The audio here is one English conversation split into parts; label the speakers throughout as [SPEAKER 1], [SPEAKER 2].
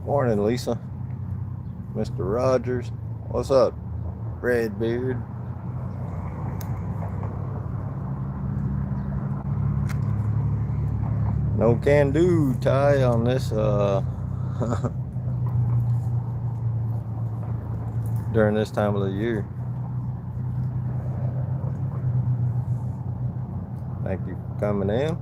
[SPEAKER 1] Morning, Lisa. Mr. Rogers. What's up, Redbeard? No can do, Ty, on this during this time of the year. Thank you for coming in.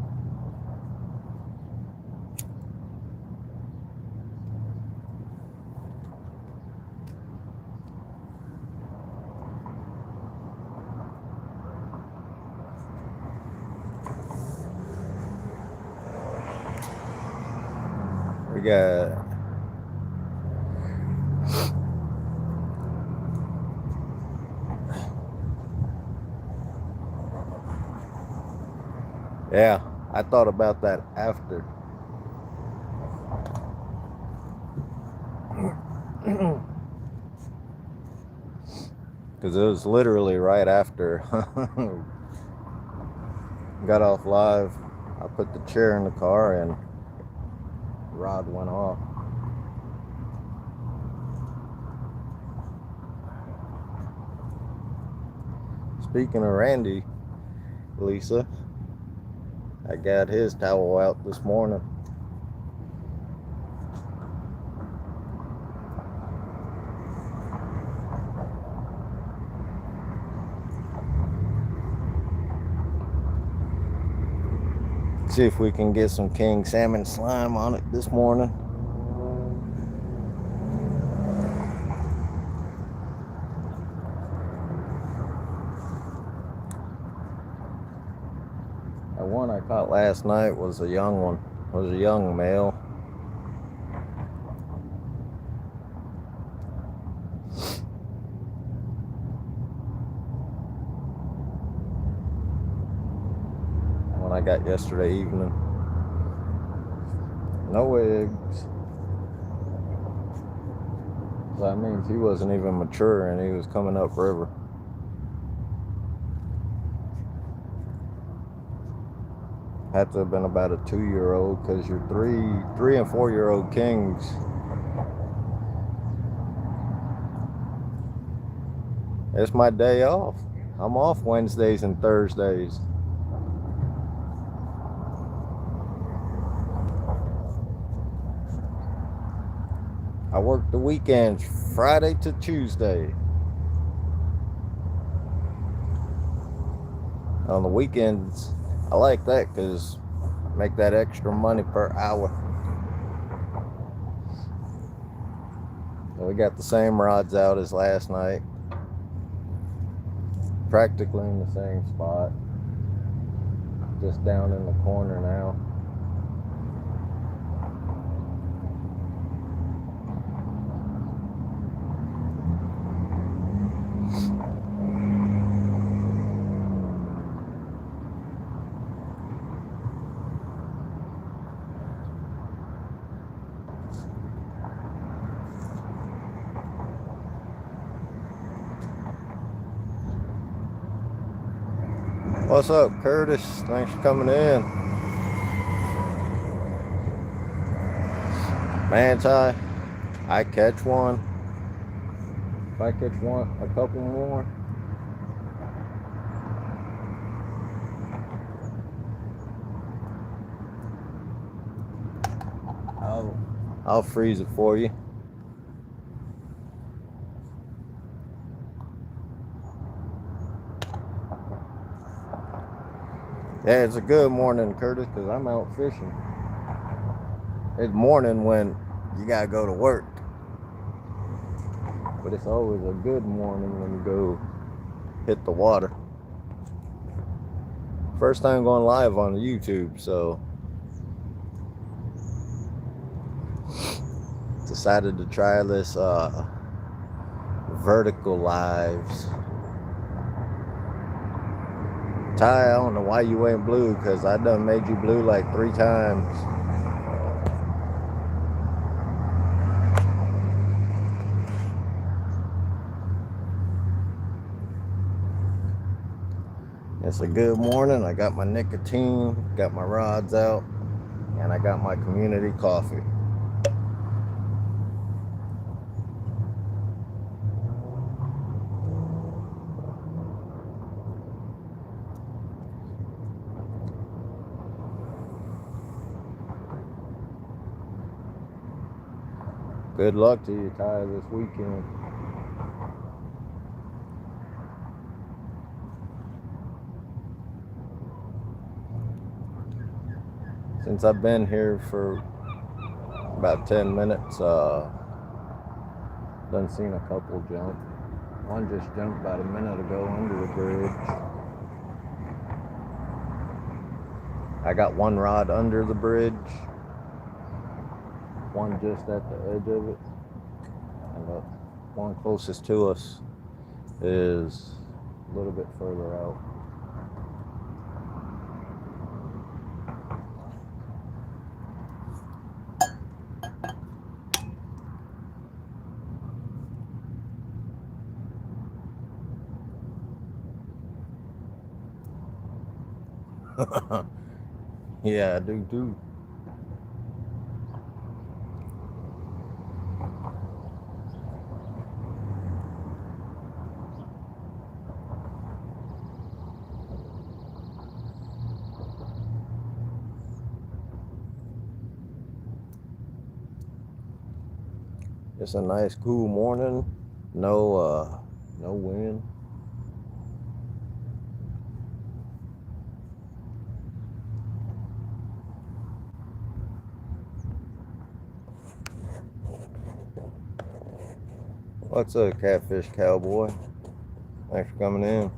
[SPEAKER 1] We got yeah, I thought about that after. Because it was literally right after got off live. I put the chair in the car and rod went off. Speaking of Randy, Lisa, I got his towel out this morning. See if we can get some king salmon slime on it this morning. That one I caught last night was a young one. It was a young male. One I got yesterday evening. No eggs. So that means he wasn't even mature and he was coming up river. Had to have been about a 2-year-old because your 3 and 4-year-old kings it's my day off. I'm off Wednesdays and Thursdays. I work the weekends Friday to Tuesday. On the weekends, I like that because I make that extra money per hour. So we got the same rods out as last night. Practically in the same spot. Just down in the corner now. What's up, Curtis? Thanks for coming in. Man, Ty, I catch one. If I catch one, a couple more. I'll freeze it for you. Yeah, it's a good morning, Curtis, because I'm out fishing. It's morning when you gotta go to work. But it's always a good morning when you go hit the water. First time going live on YouTube, so decided to try this vertical lives. Ty, I don't know why you went blue, because I done made you blue like 3 times. It's a good morning. I got my nicotine, got my rods out, and I got my community coffee. Good luck to you, Ty, this weekend. Since I've been here for about 10 minutes, done seen a couple jump. One just jumped about a minute ago under the bridge. I got one rod under the bridge, one just at the edge of it, and the one closest to us is a little bit further out. Yeah, I do too. It's a nice cool morning. No wind. What's up, Catfish Cowboy? Thanks for coming in.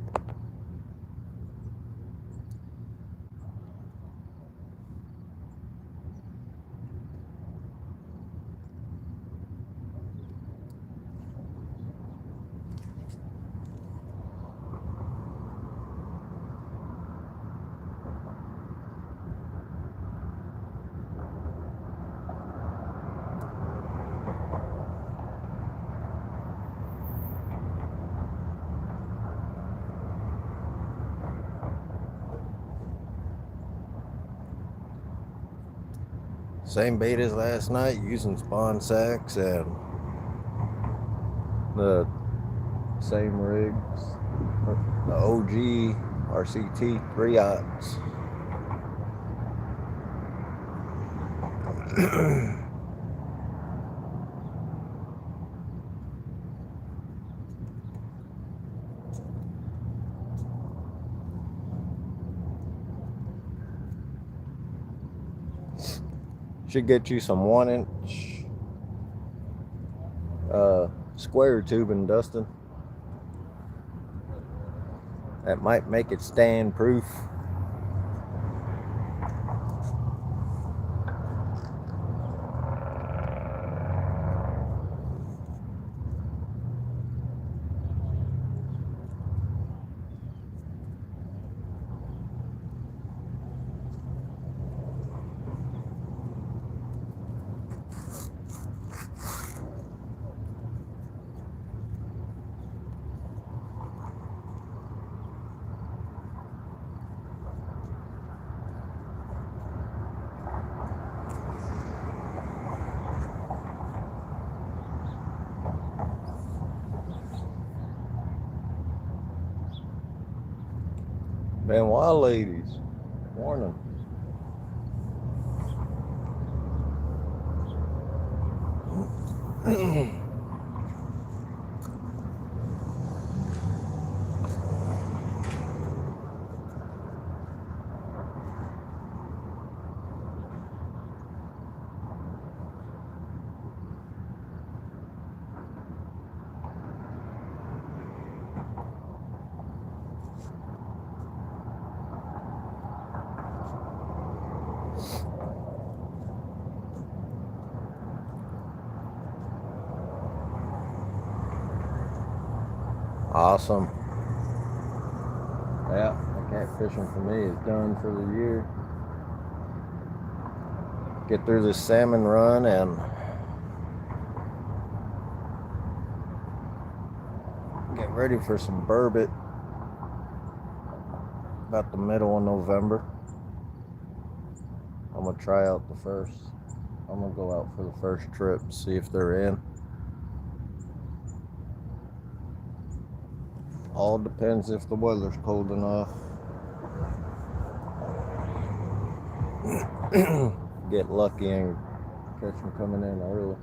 [SPEAKER 1] Same bait as last night, using spawn sacks and the same rigs, the OG RCT 3/0. Should get you some 1-inch square tubing, Dustin. That might make it stand proof. Man, wild ladies. Morning. Awesome. Yeah, the catfishing for me is done for the year. Get through this salmon run and get ready for some burbot about the middle of November. I'm gonna try out the first. I'm gonna go out for the first trip, see if they're in. All depends if the weather's cold enough. Get lucky and catch them coming in early.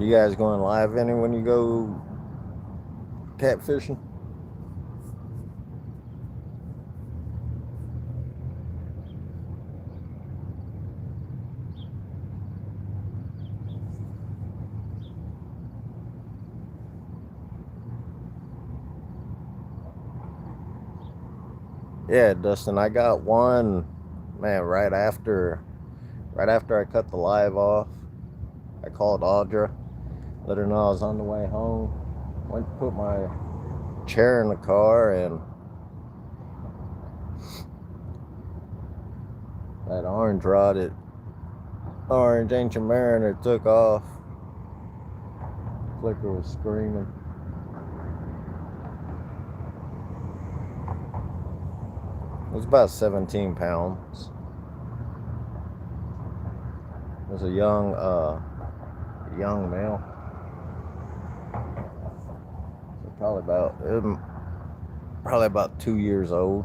[SPEAKER 1] You guys going live any when you go catfishing? Yeah, Dustin, I got one, man, right after I cut the live off. I called Audra, let her know I was on the way home. Went to put my chair in the car, and that orange ancient mariner took off. Flicker was screaming. It was about 17 pounds. It was a young male. So probably about 2 years old.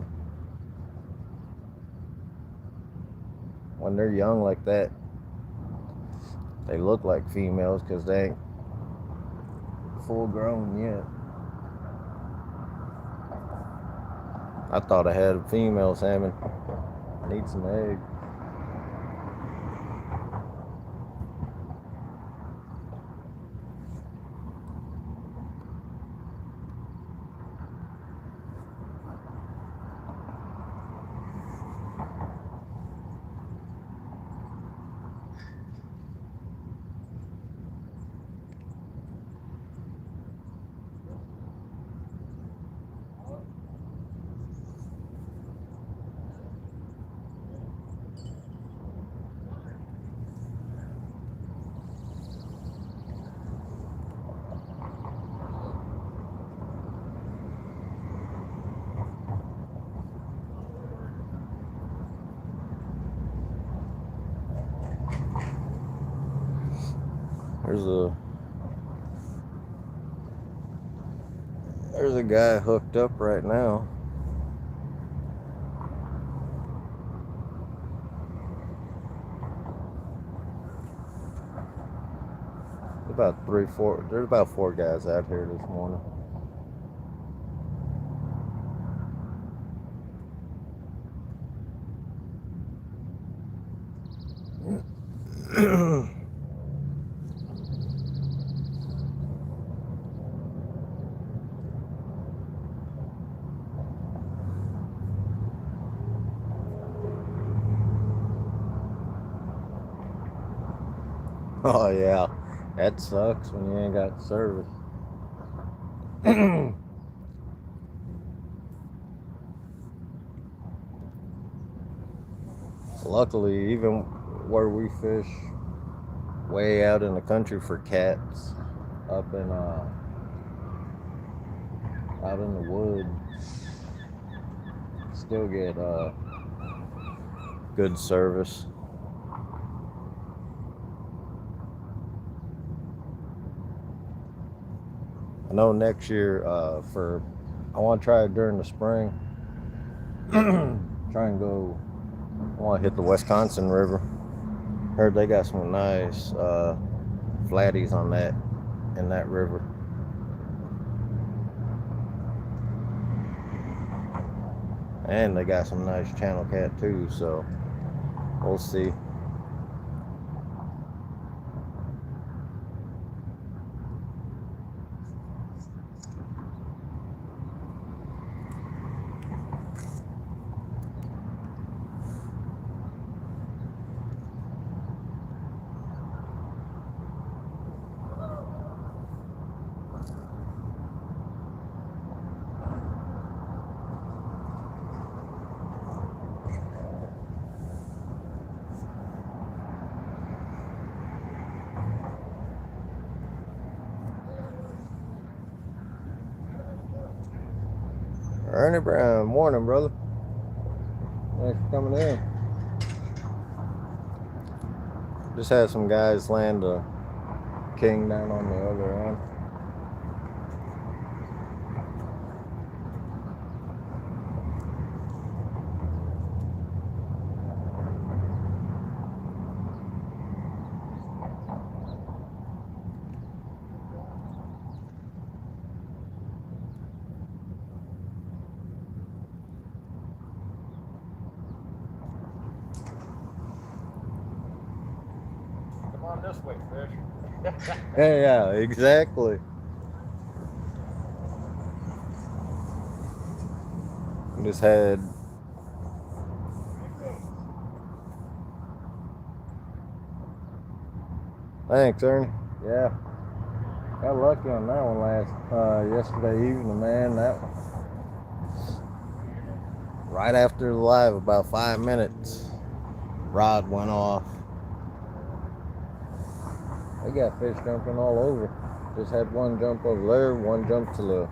[SPEAKER 1] When they're young like that, they look like females because they ain't full grown yet. I thought I had a female salmon. I need some eggs. There's a guy hooked up right now. There's about 4 guys out here this morning. Oh yeah, that sucks when you ain't got service. Luckily, even where we fish way out in the country for cats, up in out in the woods, still get good service. I know next year I want to try it during the spring. Try and go. I want to hit the Wisconsin River. Heard they got some nice flatties in that river. And they got some nice channel cat too, so we'll see. Ernie Brown, morning, brother. Thanks for coming in. Just had some guys land a king down on the other end.
[SPEAKER 2] Come on this way, fish.
[SPEAKER 1] Yeah, exactly. Just had thanks, Ernie. Yeah, got lucky on that one yesterday evening, man. That right after the live, about 5 minutes, rod went off. They got fish jumping all over. Just had one jump over there, one jump to the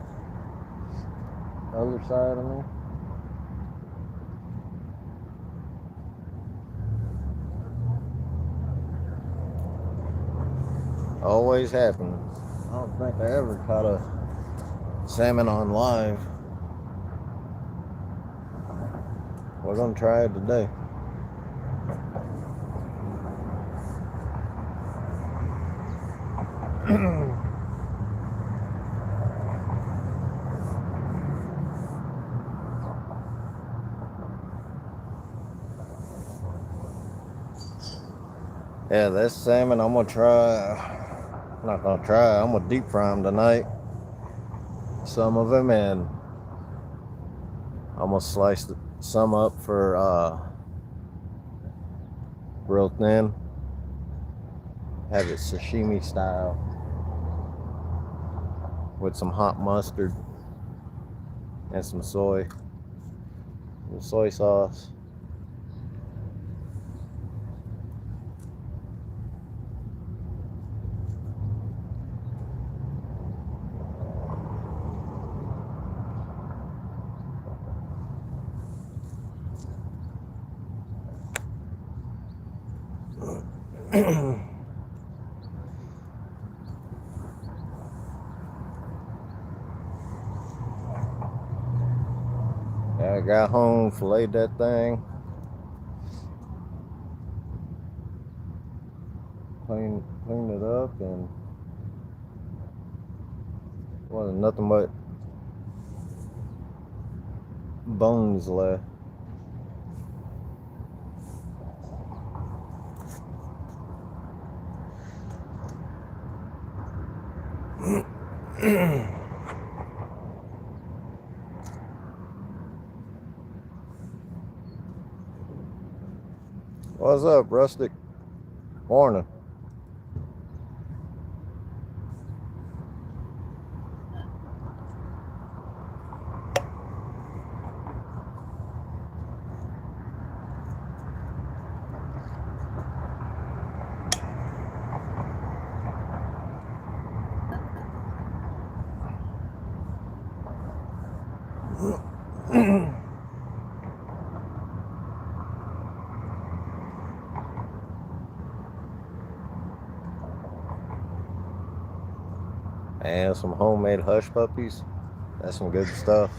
[SPEAKER 1] other side of me. Always happens. I don't think I ever caught a salmon on live. We're gonna try it today. Yeah, this salmon I'm gonna try. I'm not gonna try. I'm gonna deep fry them tonight. Some of them, and I'm gonna slice some up for real thin. Have it sashimi style with some hot mustard and some soy sauce. I got home, filleted that thing, cleaned it up, and wasn't nothing but bones left. What's up, Rustic? Morning. And some homemade hush puppies. That's some good stuff.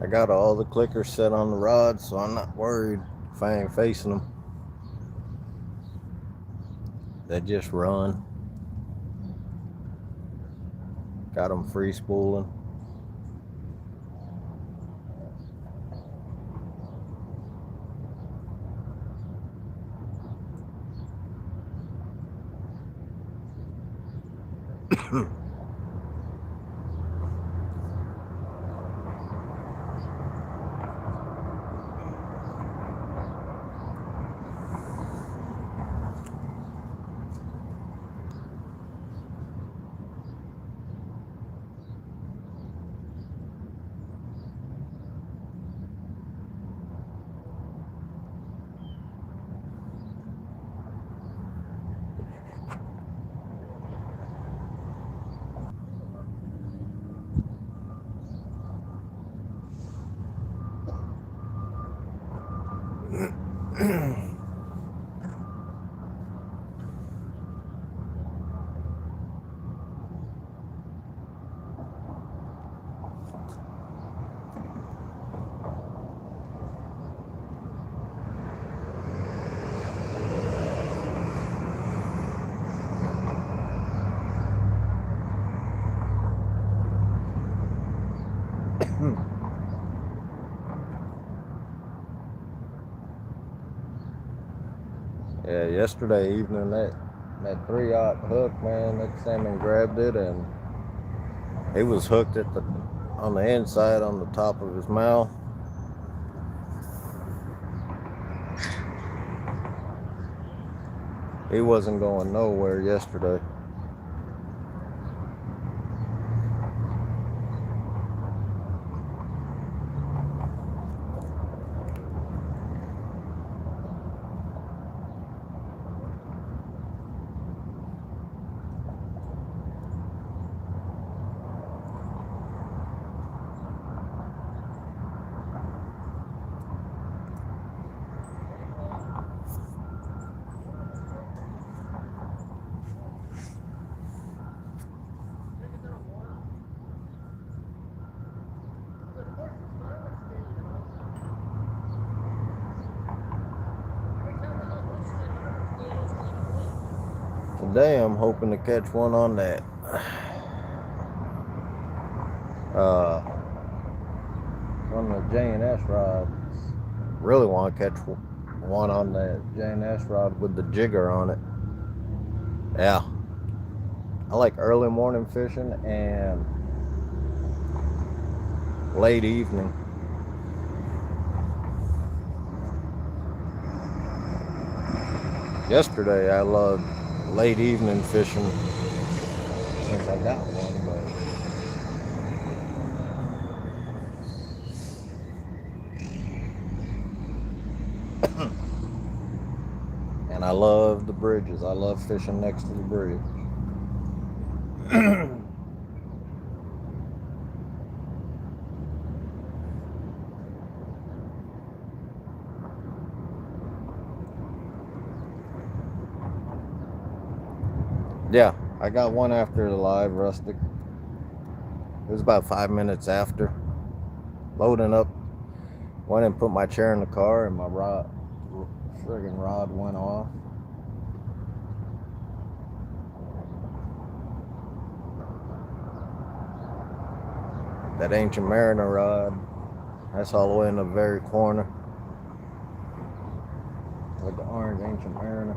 [SPEAKER 1] I got all the clickers set on the rod, so I'm not worried if I ain't facing them. They just run. Got them free spooling. Yeah, yesterday evening that 3/0 hook, man, that salmon grabbed it and he was hooked on the inside on the top of his mouth. He wasn't going nowhere yesterday. Today I'm hoping to catch one on that one of the J&S rods. Really want to catch one on that J&S rod with the jigger on it. Yeah, I like early morning fishing and late evening. Yesterday I loved late evening fishing since I got one, but and I love the bridges. I love fishing next to the bridge. Yeah, I got one after the live rustic. It was about 5 minutes after. Loading up, went and put my chair in the car and my friggin' rod went off. That Ancient Mariner rod, that's all the way in the very corner. With the orange Ancient Mariner.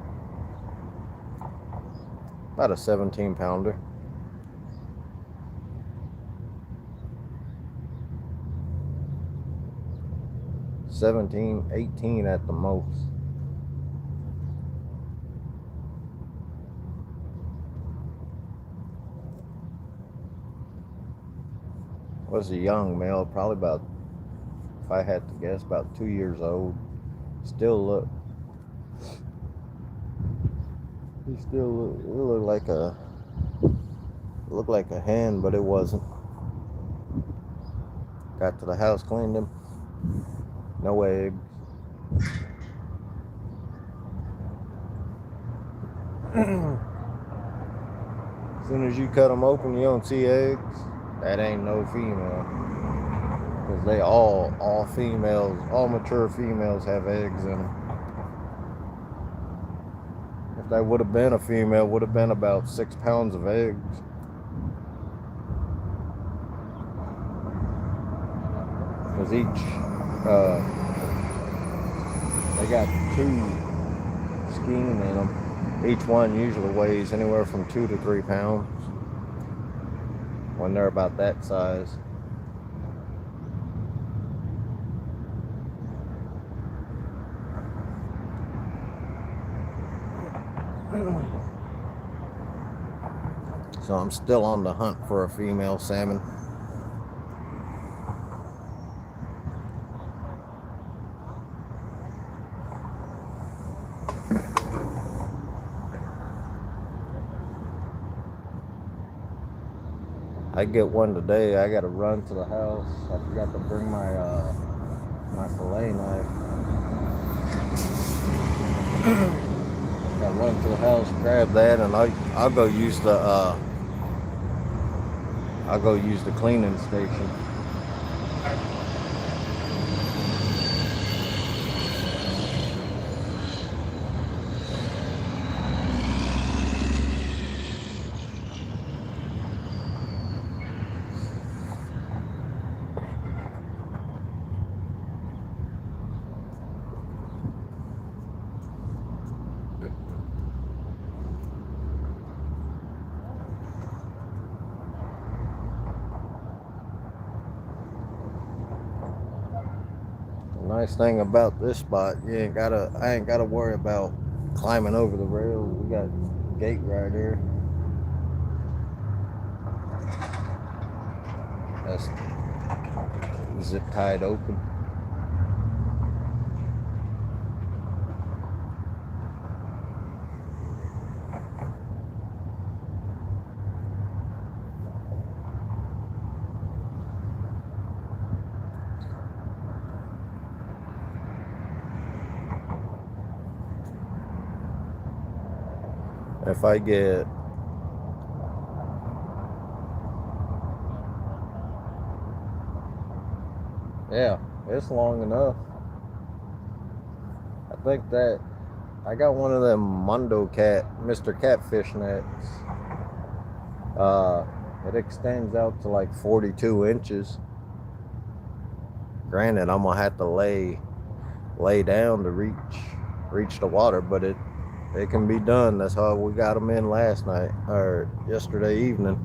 [SPEAKER 1] About a 17 pounder. $17, $18 at the most. Was a young male, probably about, if I had to guess, about 2 years old. Still looked like a hen, but it wasn't. Got to the house, cleaned him. No eggs. As soon as you cut them open, you don't see eggs. That ain't no female. Because they all females, all mature females have eggs in them. If that would have been a female, would have been about 6 pounds of eggs. Because they got 2 skein in them. Each one usually weighs anywhere from 2 to 3 pounds. when they're about that size. So I'm still on the hunt for a female salmon. I get one today. I gotta run to the house. I forgot to bring my my fillet knife. Gotta run to the house, grab that, and I'll go use the cleaning station. Nice thing about this spot, I ain't gotta worry about climbing over the rail. We got a gate right here. That's zip tied open. If I get it's long enough. I think that I got one of them Mr. Catfish nets. It extends out to like 42 inches. Granted, I'm gonna have to lay down to reach the water, but it can be done. That's how we got them in last night or yesterday evening.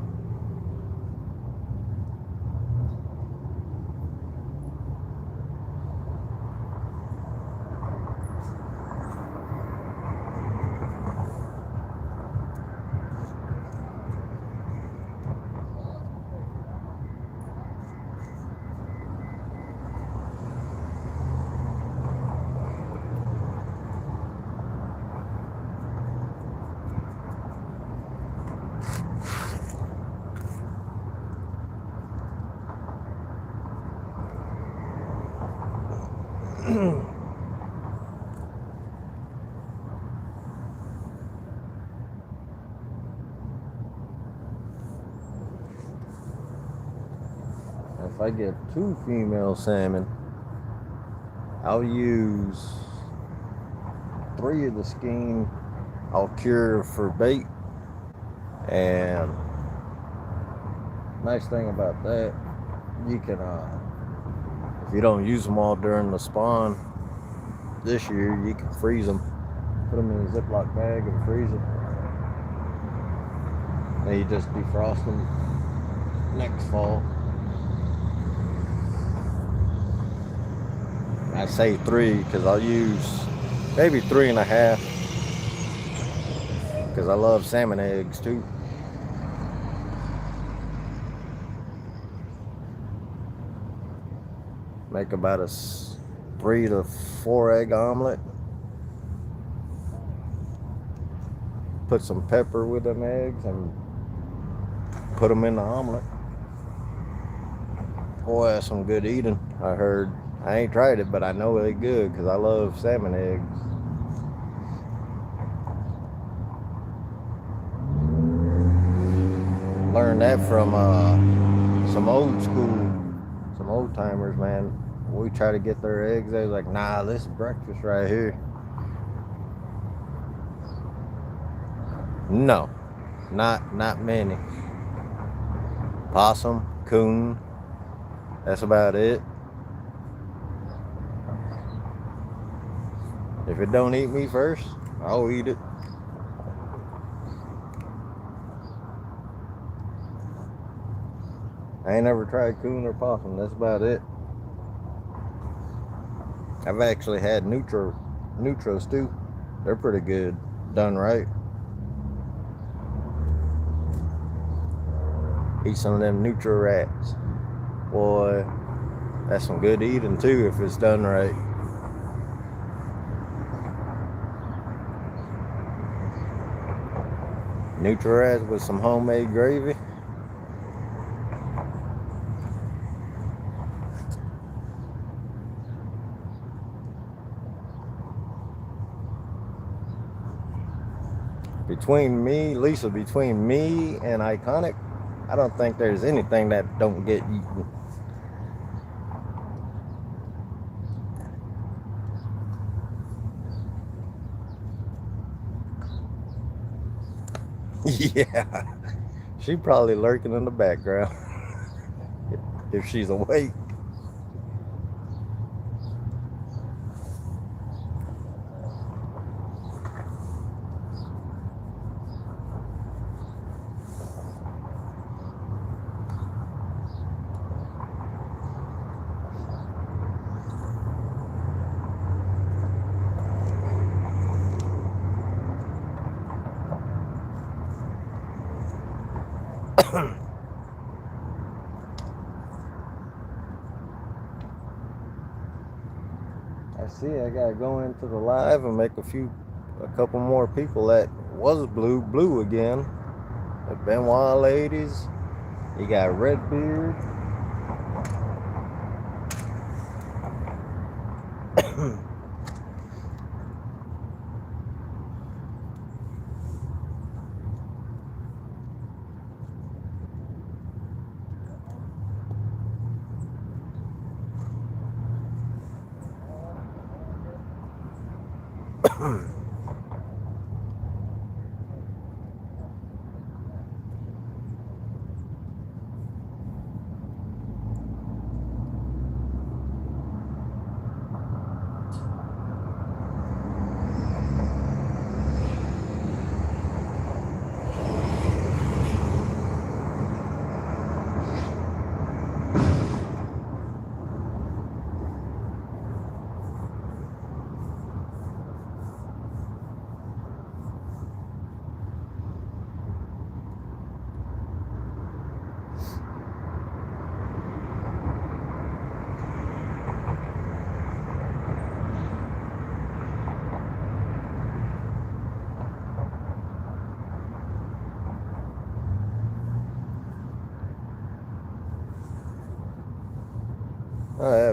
[SPEAKER 1] If I get 2 female salmon, I'll use 3 of the skein. I'll cure for bait. And nice thing about that, you can if you don't use them all during the spawn this year, you can freeze them. Put them in a Ziploc bag and freeze them. And you just defrost them next fall. I say 3 because I'll use maybe 3.5 because I love salmon eggs too. Make about a 3 to 4 egg omelet. Put some pepper with them eggs and put them in the omelet. Boy, that's some good eating. I heard. I ain't tried it, but I know they're good because I love salmon eggs. Learned that from some old timers, man. We try to get their eggs. They was like, nah, this is breakfast right here. No, not many. Possum, coon. That's about it. If it don't eat me first, I'll eat it. I ain't never tried coon or possum. That's about it. I've actually had neutros too. They're pretty good, done right. Eat some of them neutral rats. Boy, that's some good eating too if it's done right. Neutral rats with some homemade gravy. Between me, Lisa, between me and Iconic, I don't think there's anything that don't get eaten. Yeah, she probably lurking in the background if she's awake. I see I gotta go into the live and make a couple more people that was blue again. The Benoit ladies. You got Redbeard.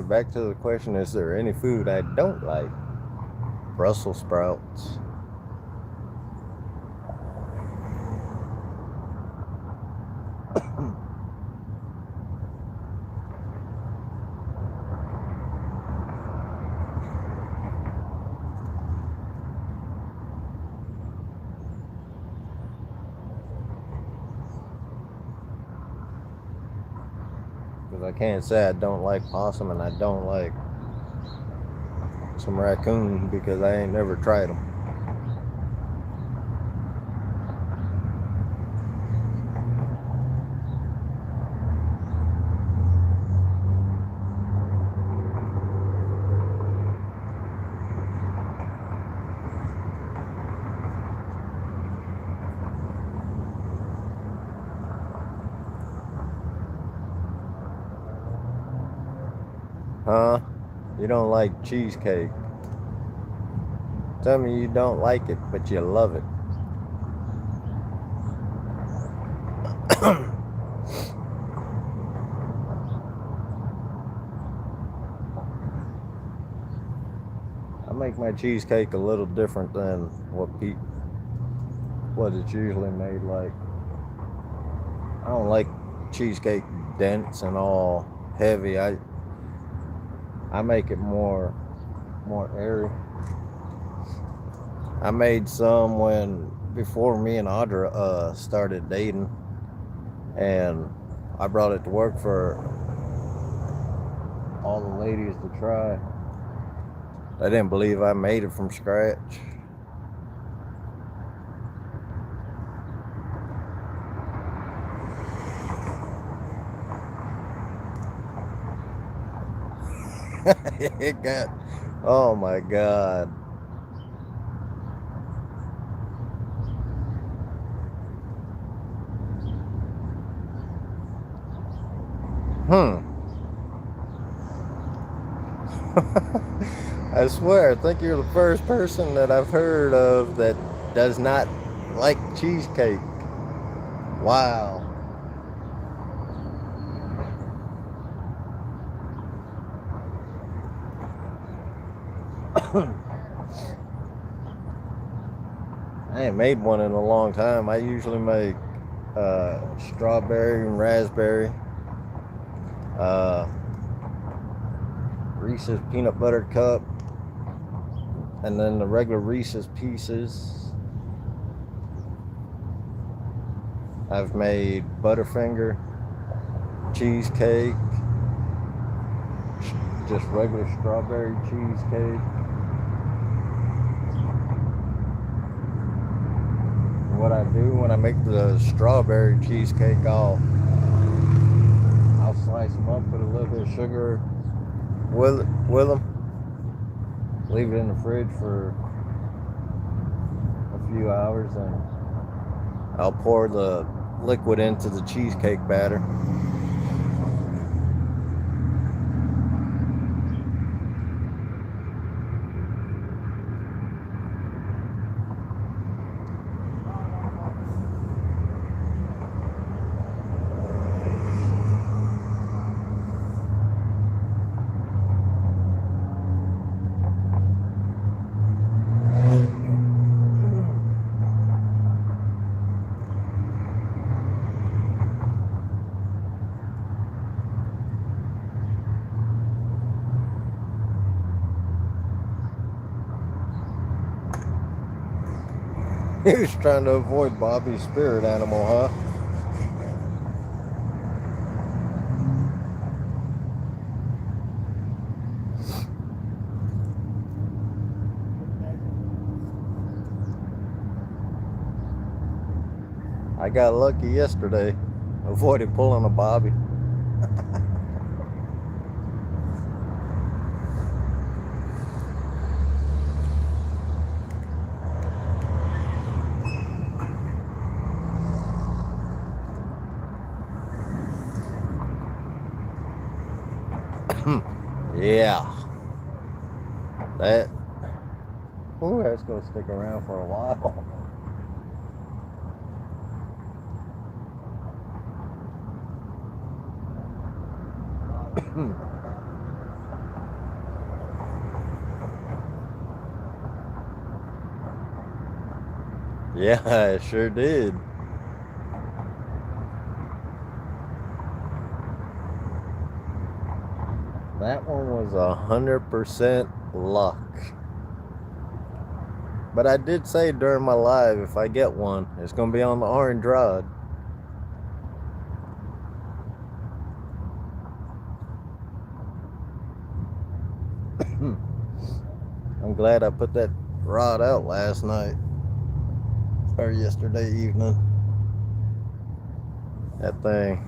[SPEAKER 1] Back to the question, is there any food I don't like? Brussels sprouts. Because I can't say I don't like possum and I don't like some raccoon because I ain't never tried them. Huh? You don't like cheesecake. Tell me you don't like it, but you love it. I make my cheesecake a little different than what it's usually made like. I don't like cheesecake dense and all heavy. I make it more airy. I made some before me and Audra started dating, and I brought it to work for all the ladies to try. They didn't believe I made it from scratch. It got, oh my God. Hmm. I swear, I think you're the first person that I've heard of that does not like cheesecake. Wow. I ain't made one in a long time. I usually make strawberry and raspberry, uh, Reese's peanut butter cup, and then the regular Reese's pieces. I've made Butterfinger, cheesecake, just regular strawberry cheesecake. What I do when I make the strawberry cheesecake, I'll slice them up, put a little bit of sugar with them, leave it in the fridge for a few hours, and I'll pour the liquid into the cheesecake batter. He was trying to avoid Bobby's spirit animal, huh? I got lucky yesterday. Avoided pulling a Bobby. Yeah. That. Ooh, that's gonna stick around for a while. Yeah, it sure did. That one was 100% luck. But I did say during my live, if I get one, it's gonna be on the orange rod. I'm glad I put that rod out last night or yesterday evening. That thing.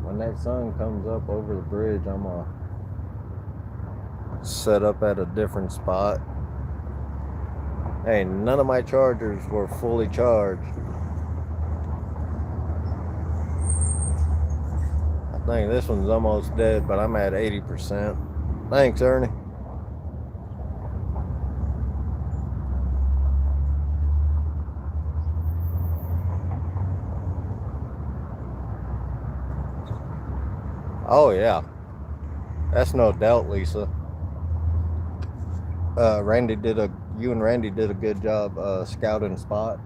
[SPEAKER 1] When that sun comes up over the bridge, I'm gonna set up at a different spot. Hey, none of my chargers were fully charged. I think this one's almost dead, but I'm at 80%. Thanks, Ernie. Oh yeah, that's no doubt, Lisa. You and Randy did a good job scouting spots,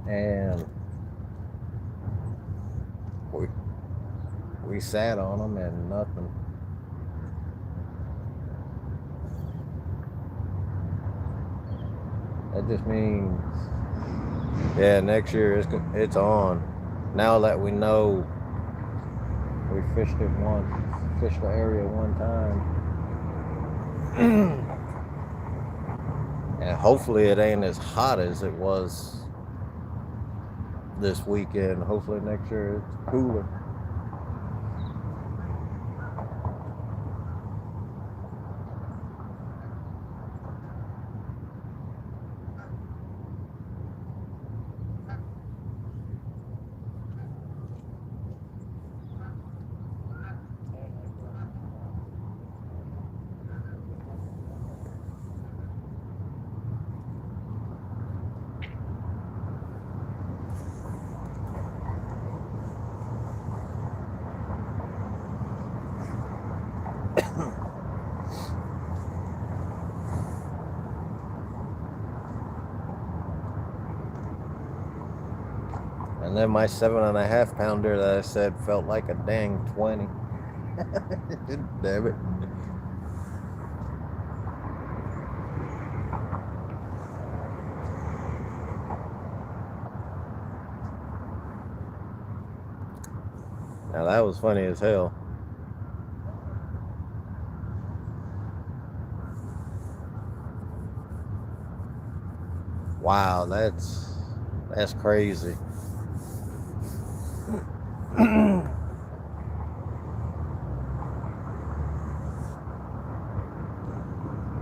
[SPEAKER 1] and we sat on them and nothing. That just means, yeah, next year it's on. Now that we know we fished the area one time, and hopefully it ain't as hot as it was this weekend. Hopefully next year it's cooler. And then my 7.5 pounder that I said felt like a dang 20. Damn it. Now that was funny as hell. Wow, that's crazy.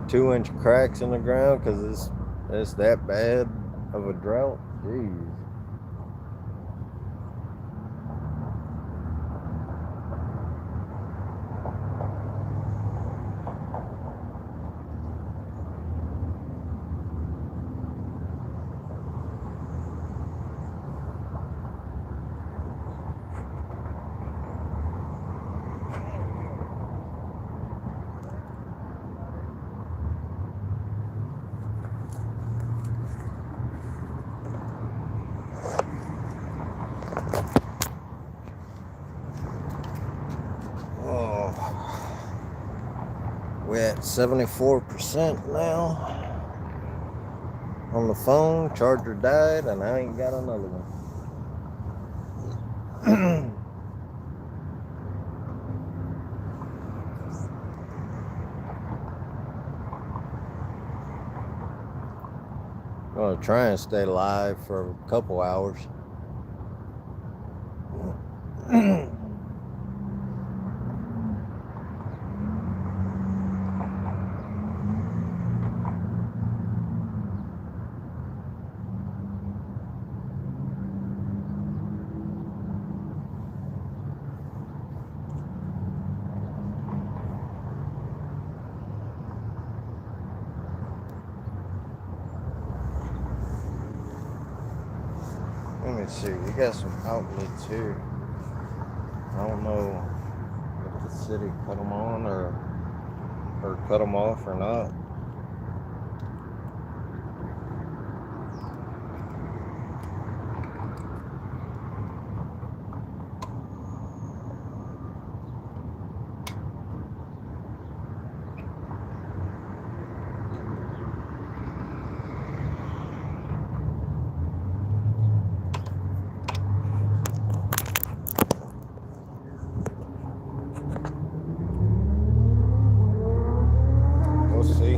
[SPEAKER 1] 2-inch cracks in the ground because it's that bad of a drought. Jeez. We're at 74% now on the phone. Charger died, and I ain't got another one. I'm gonna try and stay live for a couple hours. Let me see, we got some outlets here. I don't know if the city cut them on or cut them off or not. We'll see.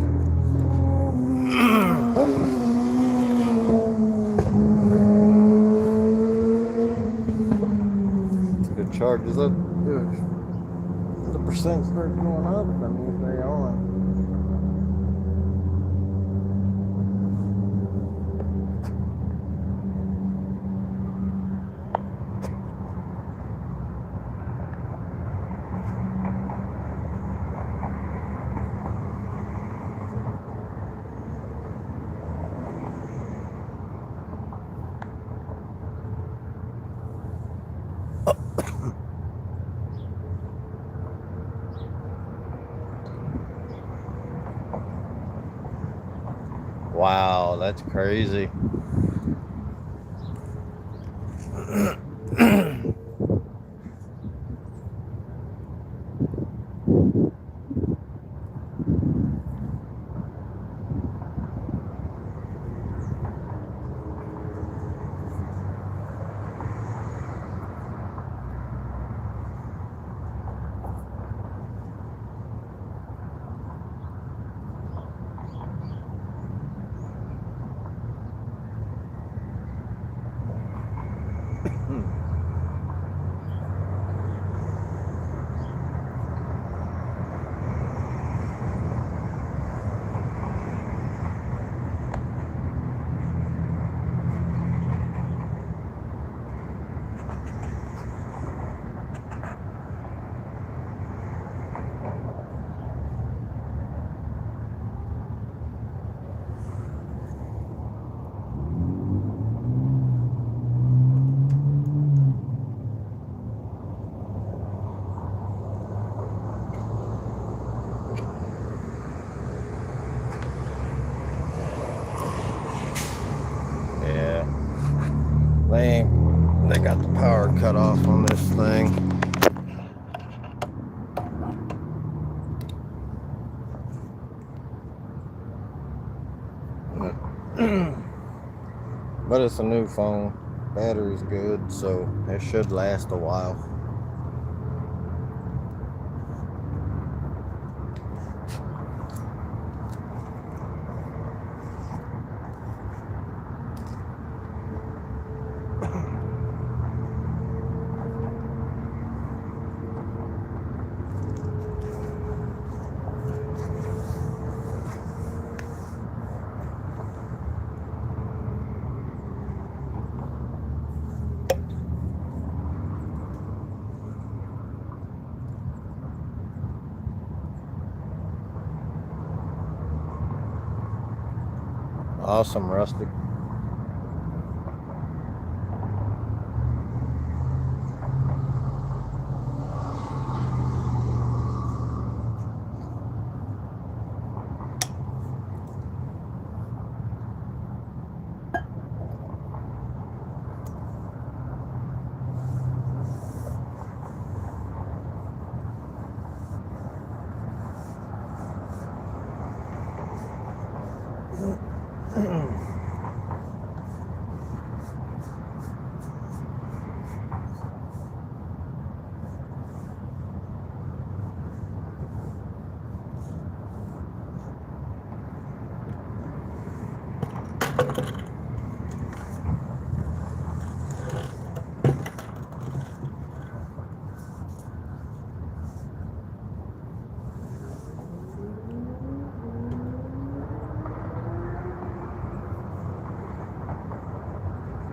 [SPEAKER 1] Good charges up. The percent starts going up, that means they on. Wow, that's crazy. cut off on this thing. But it's a new phone. Battery's good, so it should last a while. Awesome, Rustic.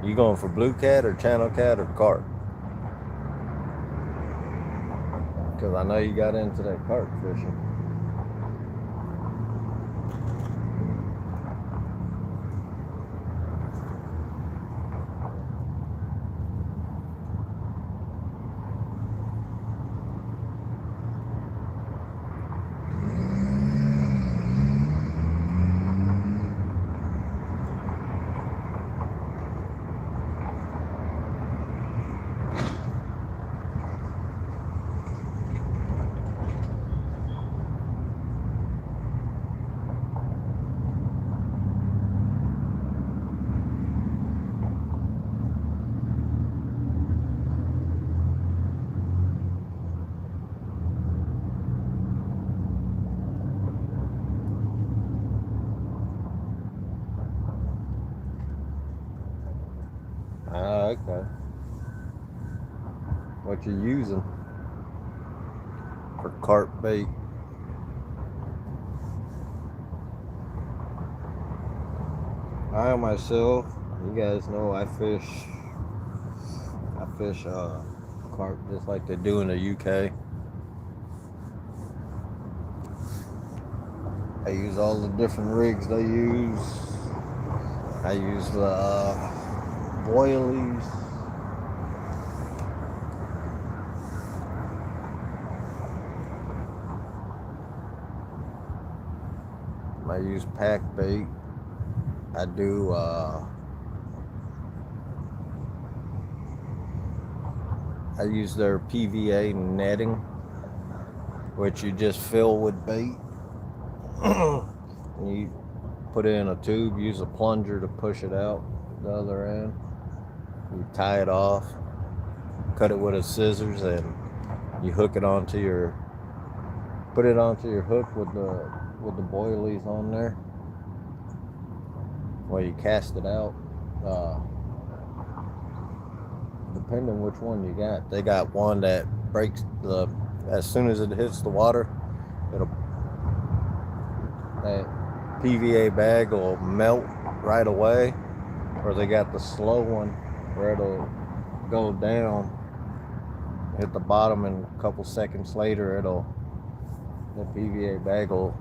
[SPEAKER 1] You going for blue cat or channel cat or carp? Because I know you got into that carp fishing. Ah, okay. What you using for carp bait? I myself, you guys know I fish carp just like they do in the UK. I use all the different rigs they use. I use the boilies. I use pack bait. I do I use their PVA netting, which you just fill with bait. You put it in a tube, use a plunger to push it out the other end. You tie it off, cut it with a scissors, and you hook it onto your, put it onto your hook with the boilies on there. Well, you cast it out. Depending which one you got, they got one that breaks as soon as it hits the water, that PVA bag will melt right away, or they got the slow one where it'll go down, hit the bottom, and a couple seconds later the PVA bag will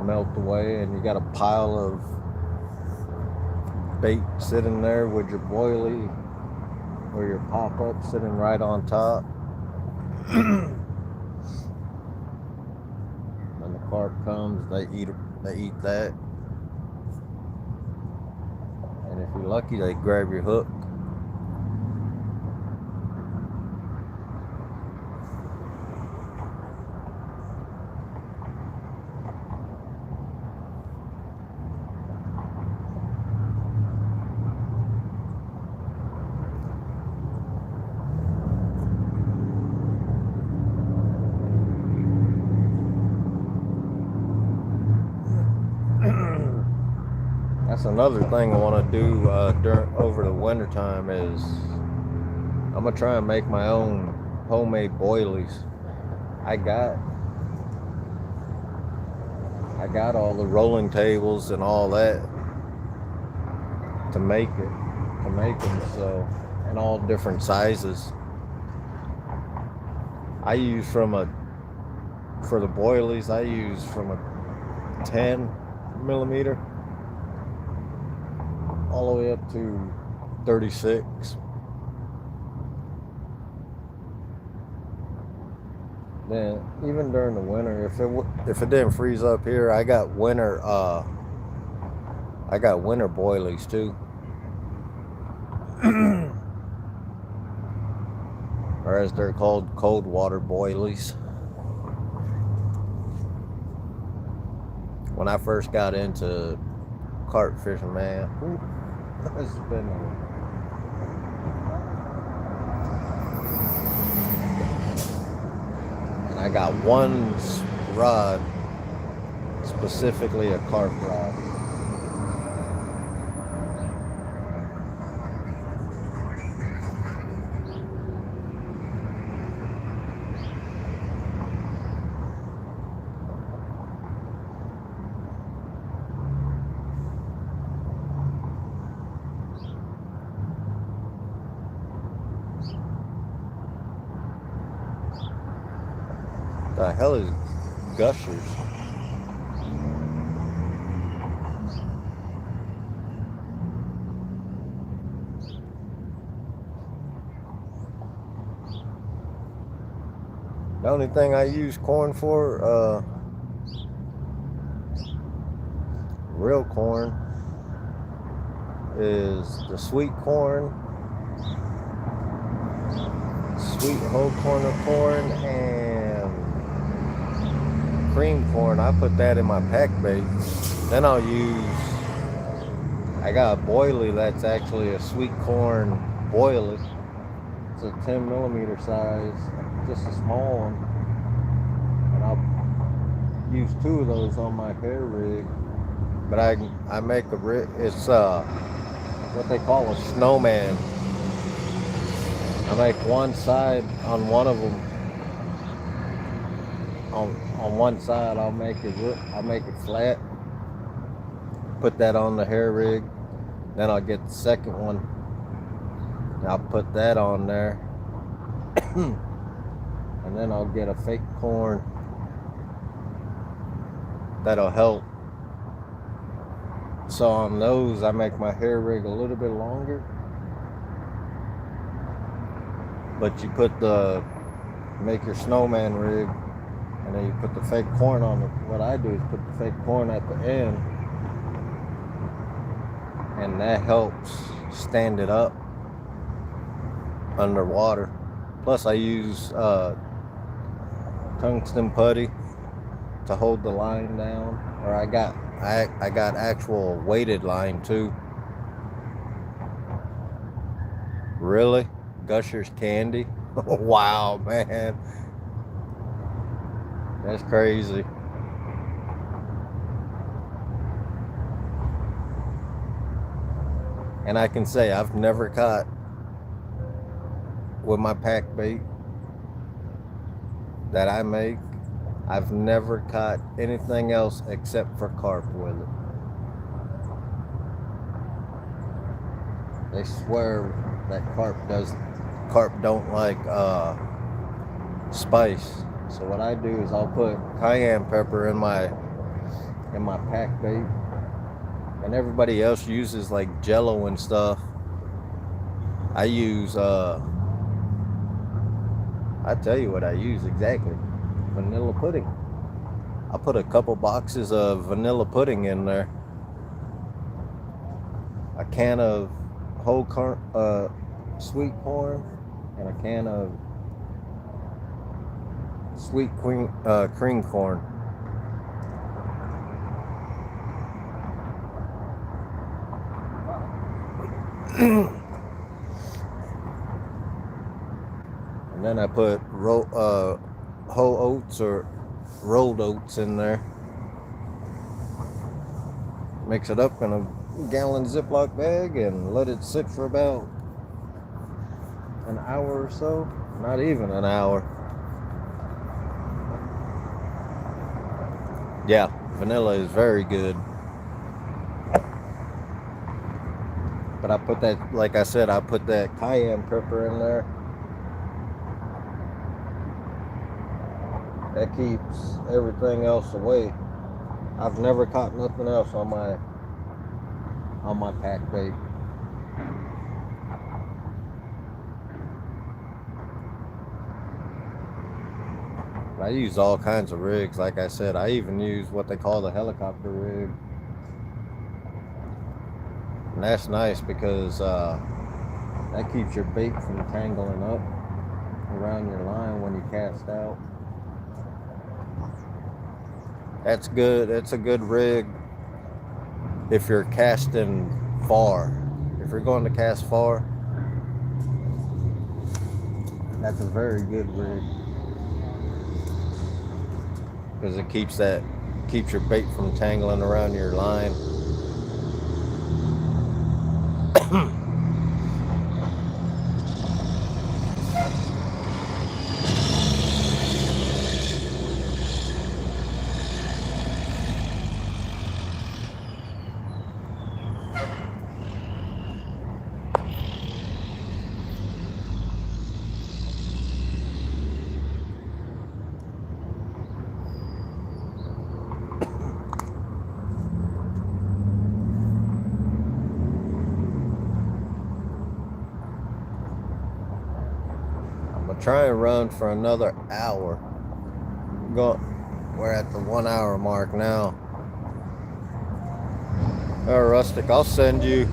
[SPEAKER 1] melt away, and you got a pile of bait sitting there with your boilie or your pop-up sitting right on top. When the carp comes, they eat that, and if you're lucky, they grab your hook. That's another thing I want to do over the winter time is I'm gonna try and make my own homemade boilies. I got all the rolling tables and all that to make them, so, in all different sizes. For the boilies, I use from a 10 millimeter all the way up to 36. Then even during the winter, if it didn't freeze up here, I got winter boilies too. Or as they're called, cold water boilies. When I first got into carp fishing, man, it's been and I got one rod, specifically a carp rod. The hell is gushers? The only thing I use corn for, real corn, is the sweet corn, sweet whole corn of corn, and cream corn. I put that in my pack bait. Then I got a boilie that's actually a sweet corn boilie. It's a 10 millimeter size, just a small one. And I'll use 2 of those on my hair rig. But I make it's what they call a snowman. I make one side on one of them. On one side, I'll make it flat. Put that on the hair rig. Then I'll get the second one. And I'll put that on there. And then I'll get a fake corn. That'll help. So on those, I make my hair rig a little bit longer. But you make your snowman rig, and then you put the fake corn on it. What I do is put the fake corn at the end, and that helps stand it up underwater. Plus I use tungsten putty to hold the line down. Or I got actual weighted line too. Really? Gushers candy? Wow, man. That's crazy. And I can say I've never caught, with my pack bait that I make, I've never caught anything else except for carp with it. They swear that carp don't like spice. So what I do is I'll put cayenne pepper in my pack bait, and everybody else uses like Jello and stuff. I use I tell you what I use exactly. Vanilla pudding. I put a couple boxes of vanilla pudding in there. A can of whole corn, sweet corn, and a can of sweet cream corn. And then I put whole oats or rolled oats in there. Mix it up in a gallon Ziploc bag and let it sit for about an hour or so. Not even an hour. Yeah, vanilla is very good. But I put that, like I said, I put that cayenne pepper in there. That keeps everything else away. I've never caught nothing else on my pack bait. I use all kinds of rigs. Like I said, I even use what they call the helicopter rig. And that's nice because that keeps your bait from tangling up around your line when you cast out. That's good. It's a good rig if you're casting far. If you're going to cast far, that's a very good rig because it keeps your bait from tangling around your line. Try and run for another hour. We're at the 1 hour mark now. Rustic, I'll send you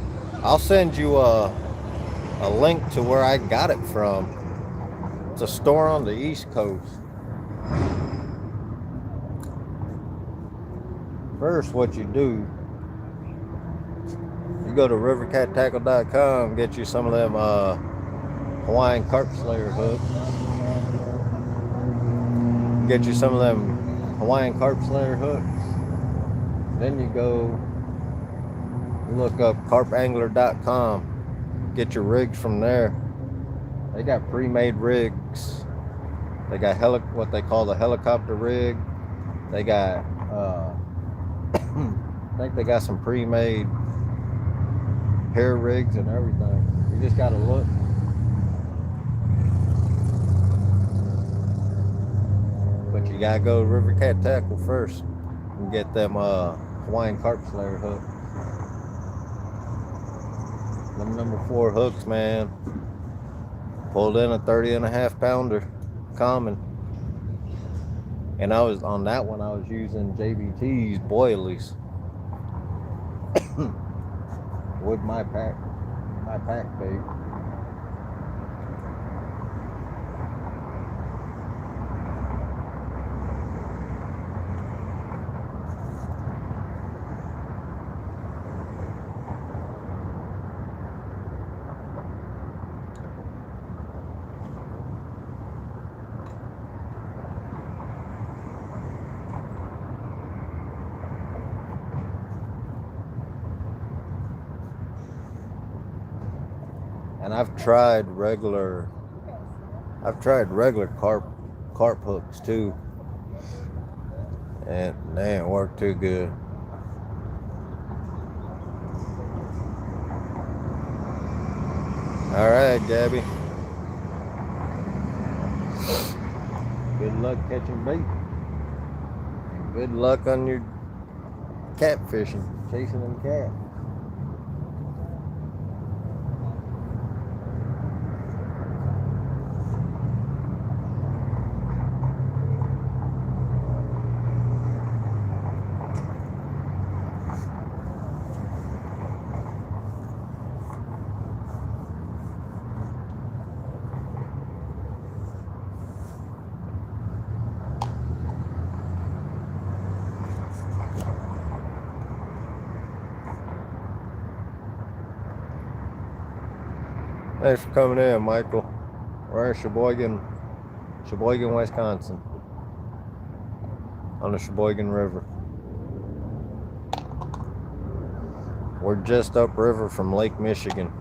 [SPEAKER 1] a link to where I got it from. It's a store on the East Coast. First, what you do, you go to rivercattackle.com, get you some of them Hawaiian carp slayer hooks. Get you some of them Hawaiian carp slayer hooks. Then you go look up carpangler.com. Get your rigs from there. They got pre-made rigs. They got what they call the helicopter rig. They got I think they got some pre-made hair rigs and everything. You just gotta look. But you gotta go to River Cat Tackle first and get them Hawaiian carp slayer hooks. Them number 4 hooks, man. Pulled in a 30.5 pounder common. And I was on that one, I was using JBT's boilies with my pack bait. And I've tried regular carp hooks too, and they ain't work too good. All right, Gabby. Good luck catching bait. Good luck on your catfishing, chasing them cats. Thanks for coming in, Michael. We're in Sheboygan, Wisconsin, on the Sheboygan River. We're just upriver from Lake Michigan.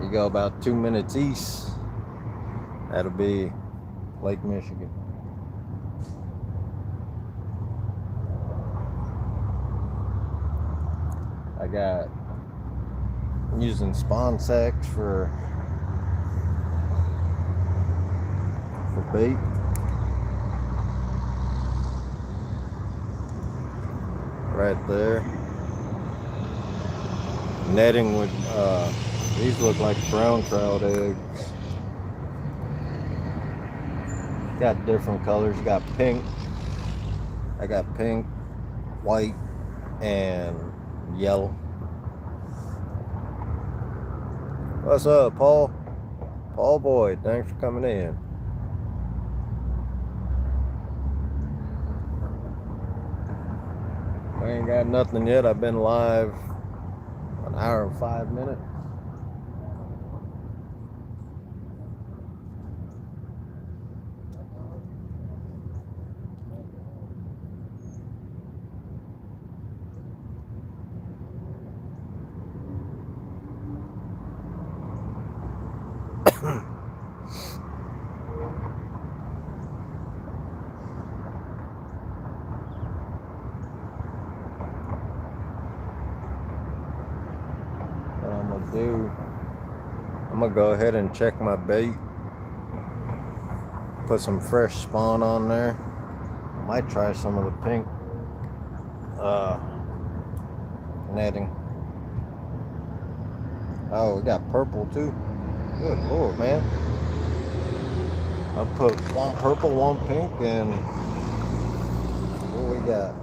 [SPEAKER 1] You go about 2 minutes east, that'll be Lake Michigan. I'm using spawn sacks for bait. Right there. Netting with these look like brown trout eggs. Got different colors. You got pink. I got pink, white, and yellow. What's up, Paul? Paul Boyd, thanks for coming in. I ain't got nothing yet. I've been live an hour and 5 minutes. I'm gonna go ahead and check my bait, put some fresh spawn on there. Might try some of the pink netting. Oh, we got purple too. Good Lord, man. I put one purple, one pink, and what we got?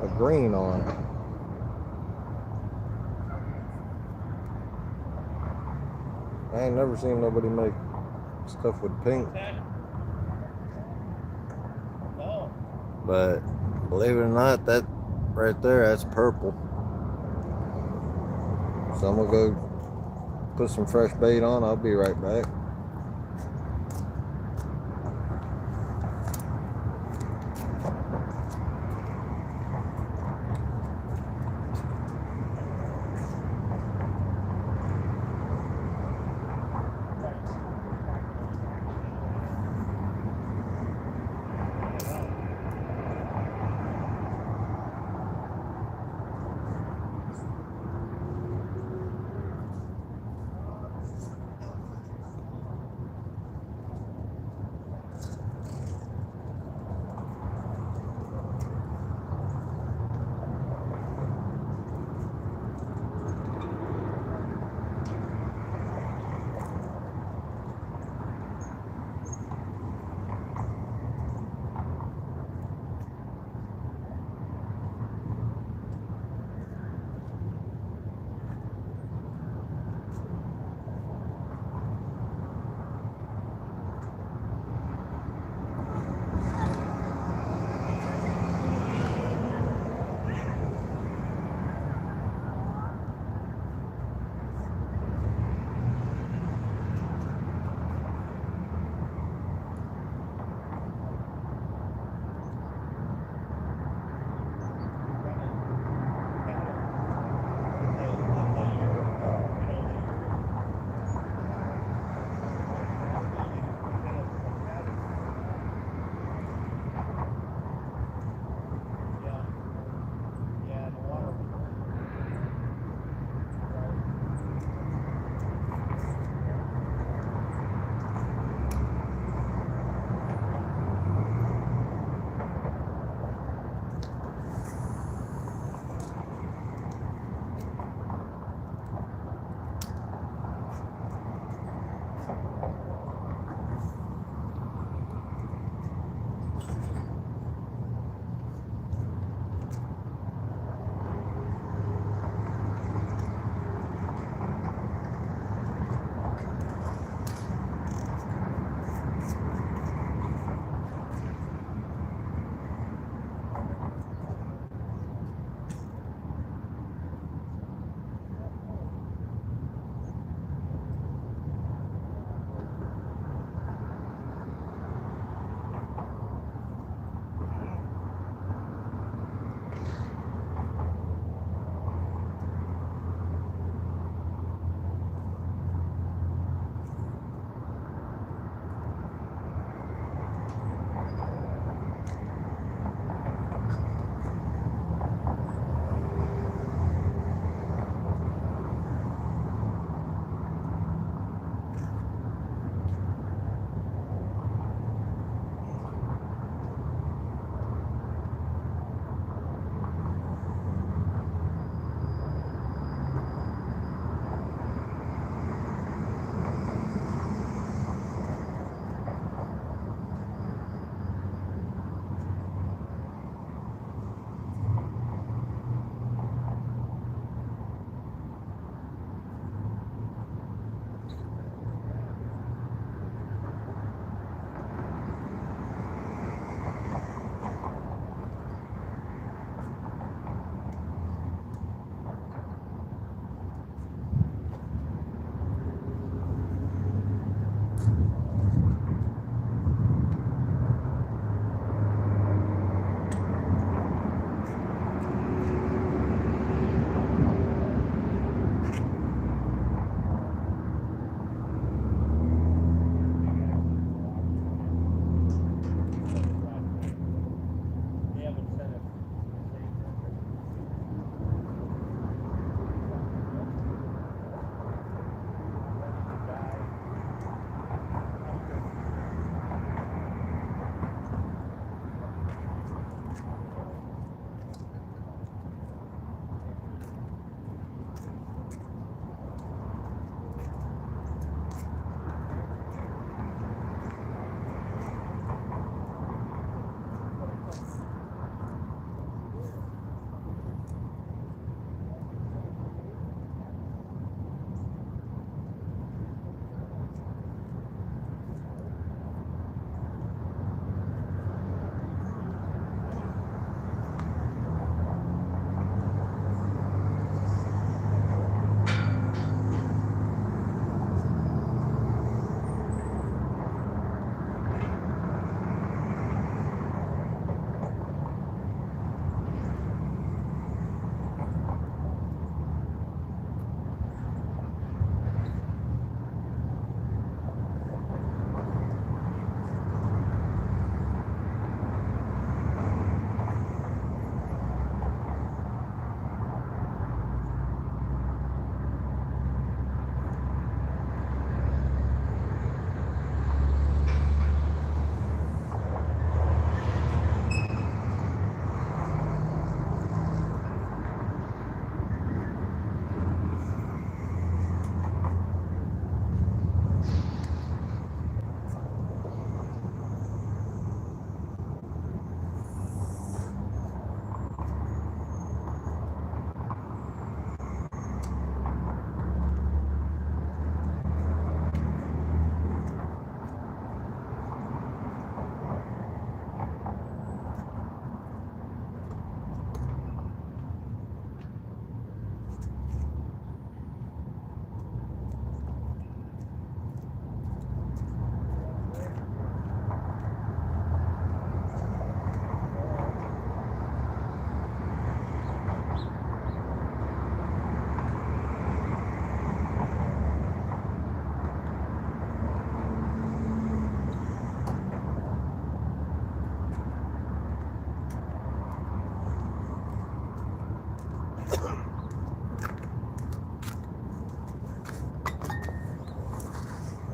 [SPEAKER 1] A green on. I ain't never seen nobody make stuff with pink.
[SPEAKER 2] No.
[SPEAKER 1] But believe it or not, that right there, that's purple. So I'm gonna go put some fresh bait on. I'll be right back.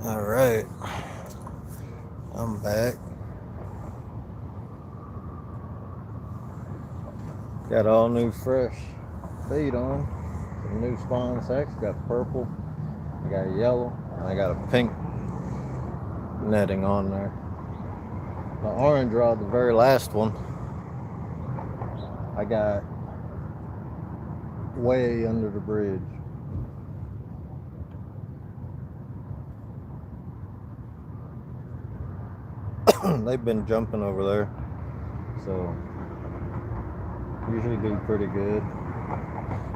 [SPEAKER 1] All right, I'm back. Got all new fresh feed on. Some new spawn sacks. Got purple, I got yellow, and I got a pink netting on there. The orange rod, the very last one, I got way under the bridge. They've been jumping over there, so usually do pretty good.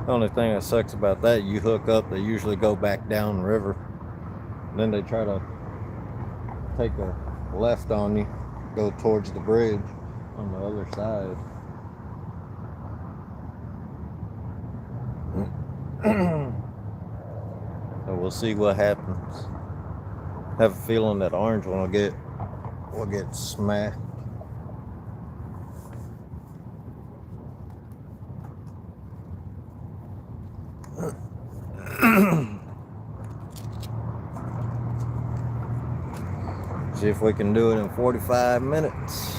[SPEAKER 1] The only thing that sucks about that, you hook up, they usually go back down river. Then they try to take a left on you, go towards the bridge on the other side. So we'll see what happens. Have a feeling that orange one will get smacked. See if we can do it in 45 minutes.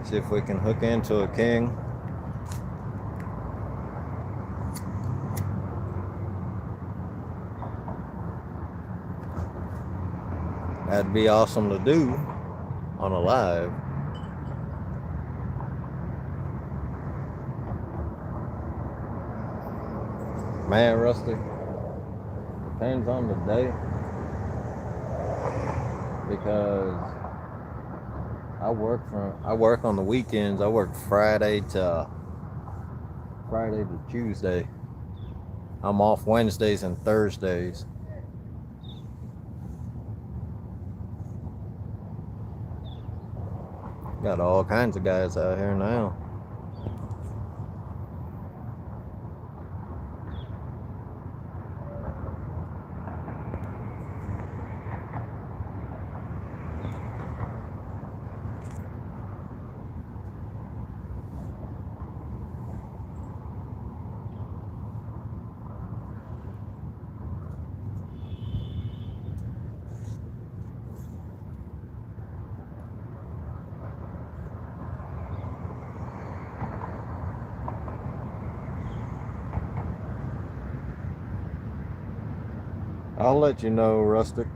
[SPEAKER 1] See if we can hook into a king. That'd be awesome to do on a live. Man, Rusty, depends on the day, because I work on the weekends. I work Friday to Tuesday. I'm off Wednesdays and Thursdays. Got all kinds of guys out here now. I'll let you know, Rustic.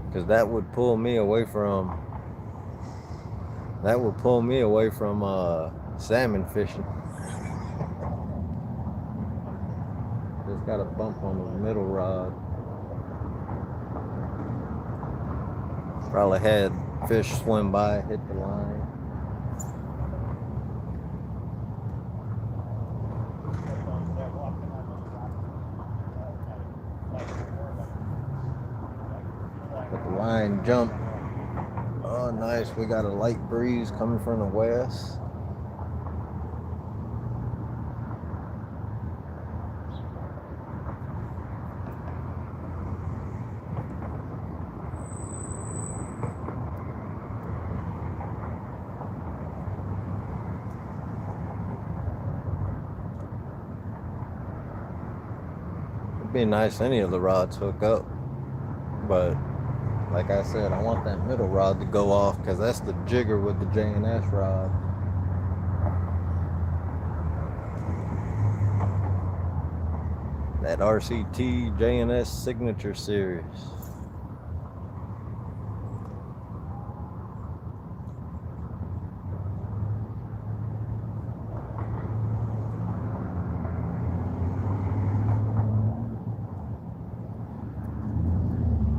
[SPEAKER 1] Because that would pull me away from salmon fishing. Just got a bump on the middle rod. Probably had fish swim by, hit the line. But the line jumped. Oh, nice. We got a light breeze coming from the west. Be nice any of the rods hook up, but like I said, I want that middle rod to go off, because that's the jigger with the J&S rod. That RCT J&S Signature Series.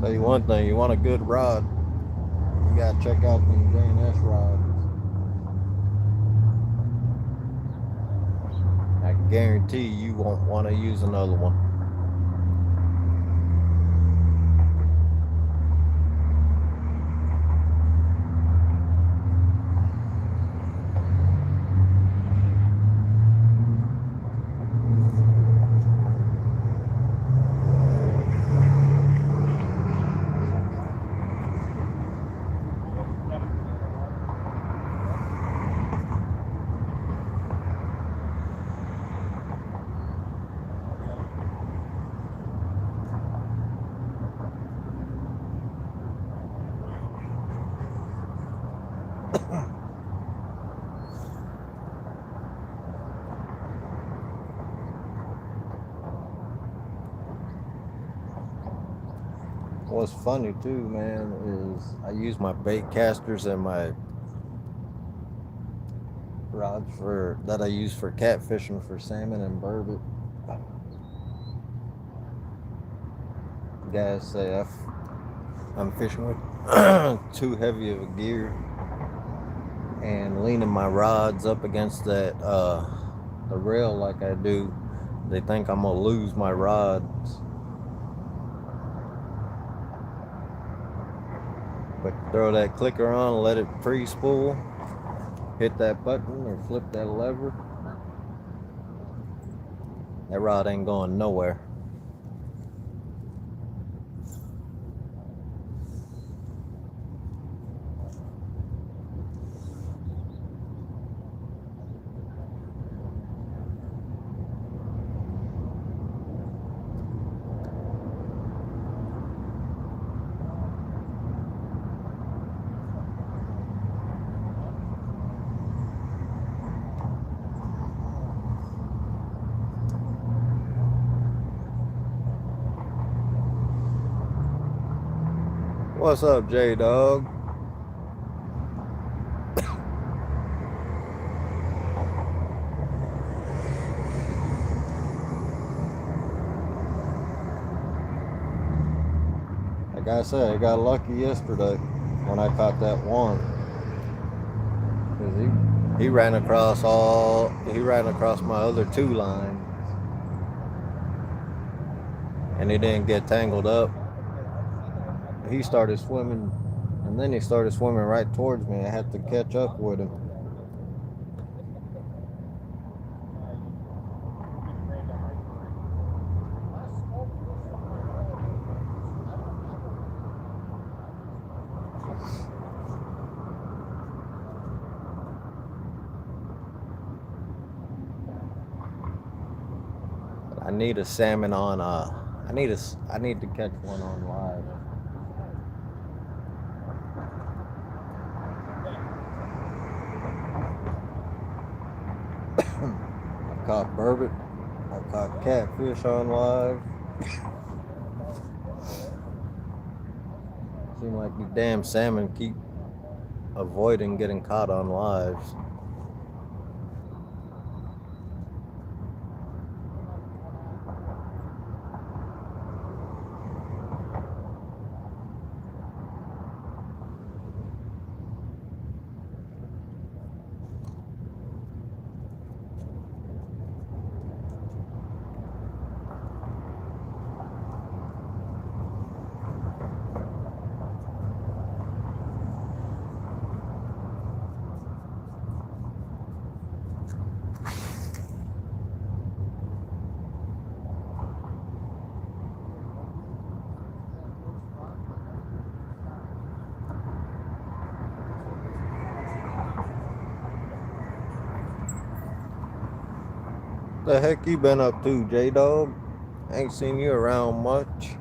[SPEAKER 1] Tell you one thing, you want a good rod, you gotta check out them J&S rods. I guarantee you won't want to use another one. What's funny too, man, is I use my bait casters and my rods for that I use for catfishing for salmon and burbot. Guys say I'm fishing with too heavy of a gear and leaning my rods up against that the rail like I do. They think I'm gonna lose my rods. But throw that clicker on, let it pre-spool, hit that button or flip that lever. That rod ain't going nowhere. What's up, J-Dog? Like I said, I got lucky yesterday when I caught that one. Cause he ran across my other two lines. And he didn't get tangled up. He started swimming, and then he started swimming right towards me. I had to catch up with him. I need a salmon on. I need to catch one on live. I caught burbot. I caught catfish on live. Seem like these damn salmon keep avoiding getting caught on lives. The heck you been up to, J-Dog? Ain't seen you around much.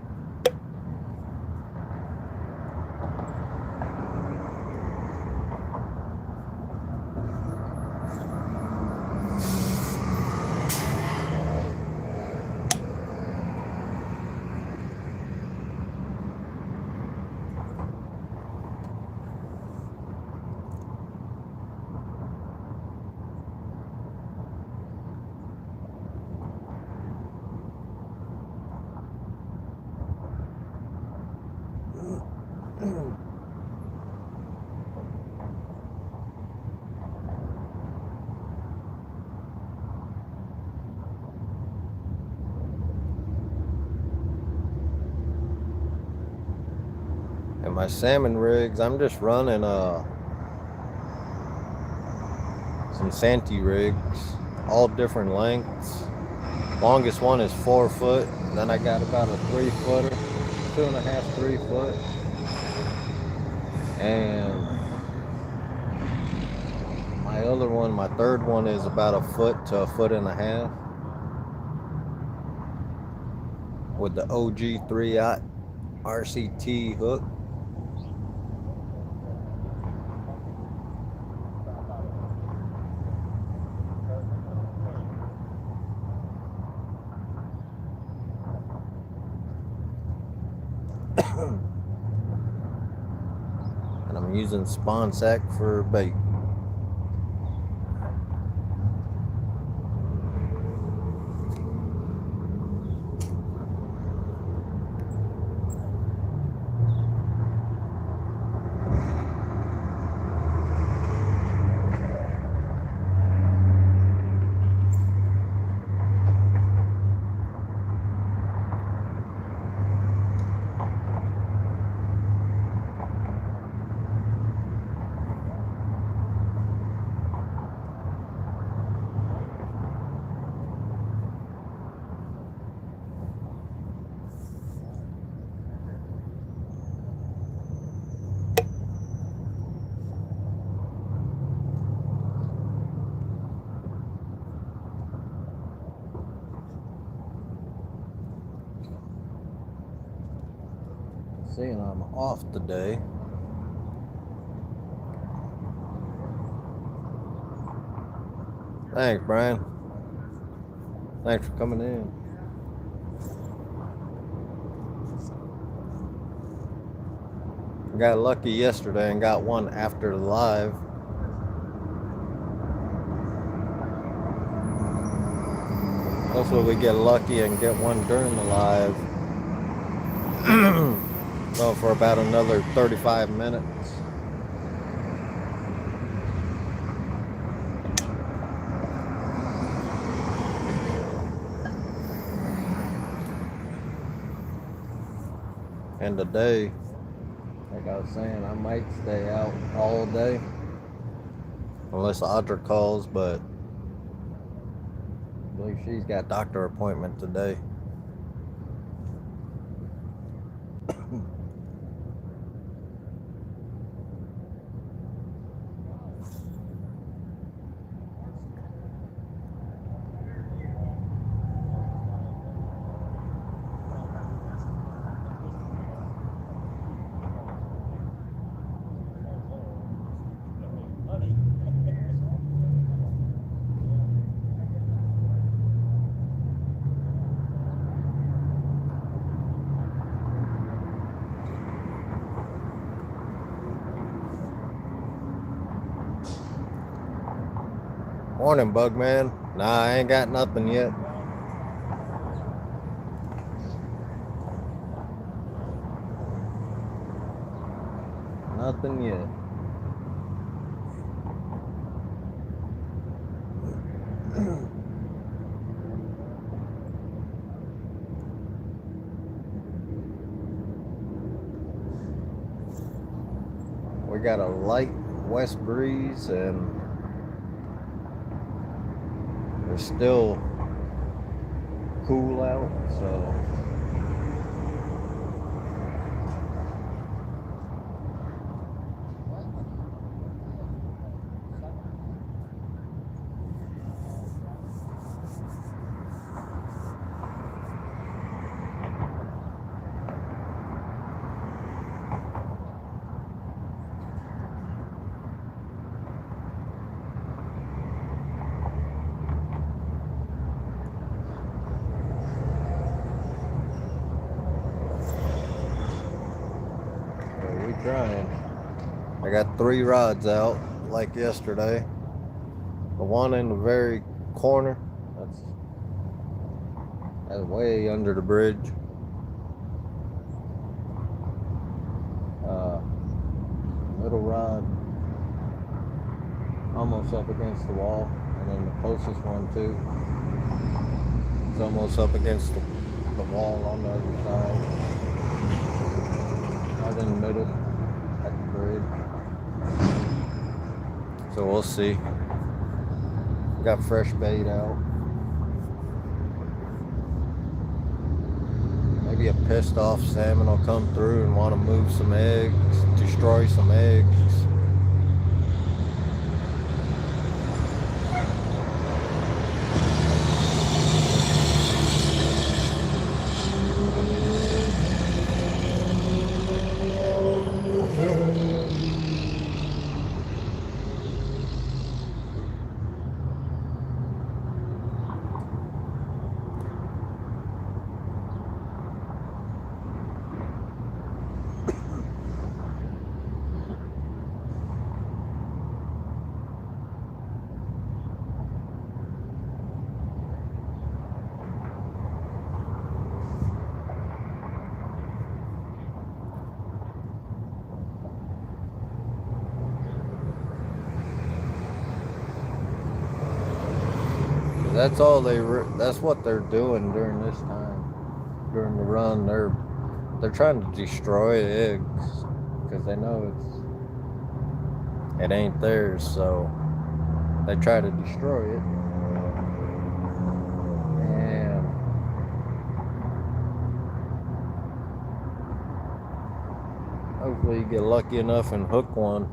[SPEAKER 1] And my salmon rigs, I'm just running some Santee rigs, all different lengths. Longest one is 4 foot. Then I got about a 3 footer, 2.5, 3 foot. And my other one, my third one, is about a foot to a foot and a half with the OG 3-aught RCT hook. And I'm using spawn sack for bait. Seeing I'm off today. Thanks, Brian. Thanks for coming in. Got lucky yesterday and got one after the live. Hopefully we get lucky and get one during the live. So for about another 35 minutes. And today, like I was saying, I might stay out all day. Unless Audra calls, but I believe she's got a doctor appointment today. Morning, Bugman. Nah, I ain't got nothing yet. Nothing yet. We got a light west breeze and it's still cool out, so trying. I got 3 rods out like yesterday. The one in the very corner, that's way under the bridge. Middle rod almost up against the wall, and then the closest one too is almost up against the wall on the other side. Right in the middle at the bridge. So we'll see. Got fresh bait out. Maybe a pissed off salmon will come through and want to move some eggs, destroy some eggs. That's all that's what they're doing during this time. During the run, they're trying to destroy eggs because they know it ain't theirs, so they try to destroy it. And hopefully you get lucky enough and hook one.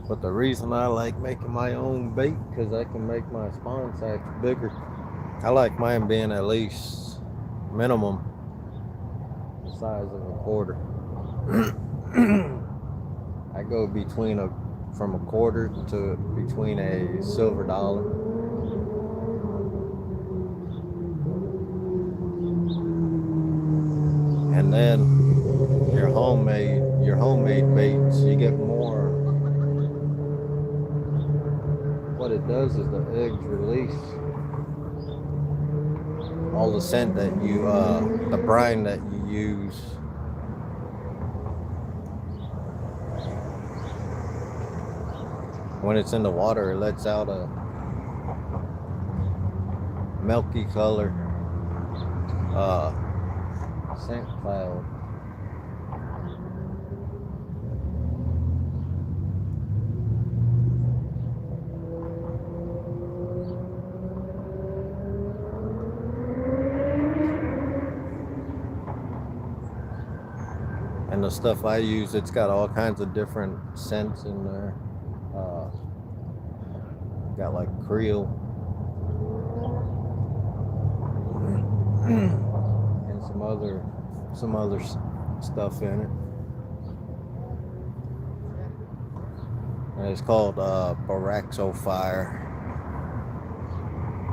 [SPEAKER 1] But the reason I like making my own bait, because I can make my spawn sacks bigger. I like mine being at least minimum the size of a quarter. I go from a quarter to between a silver dollar. And then your homemade baits, you get more. What it does is the eggs release all the scent that the brine that you use. When it's in the water, it lets out a milky color scent cloud. And the stuff I use, it's got all kinds of different scents in there. Got like Creole and some other stuff in it. And it's called Baraxo Fire,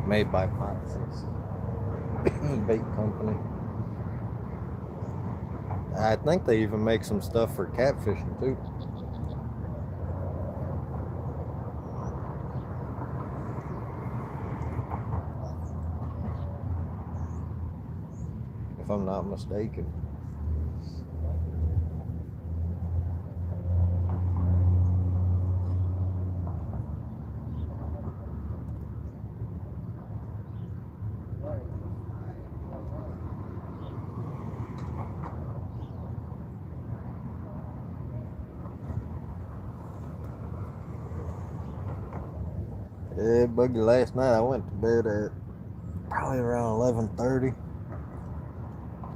[SPEAKER 1] made by Potson's bait company. I think they even make some stuff for catfishing too. If I'm not mistaken. Yeah, Boogie, last night I went to bed at probably around 11:30.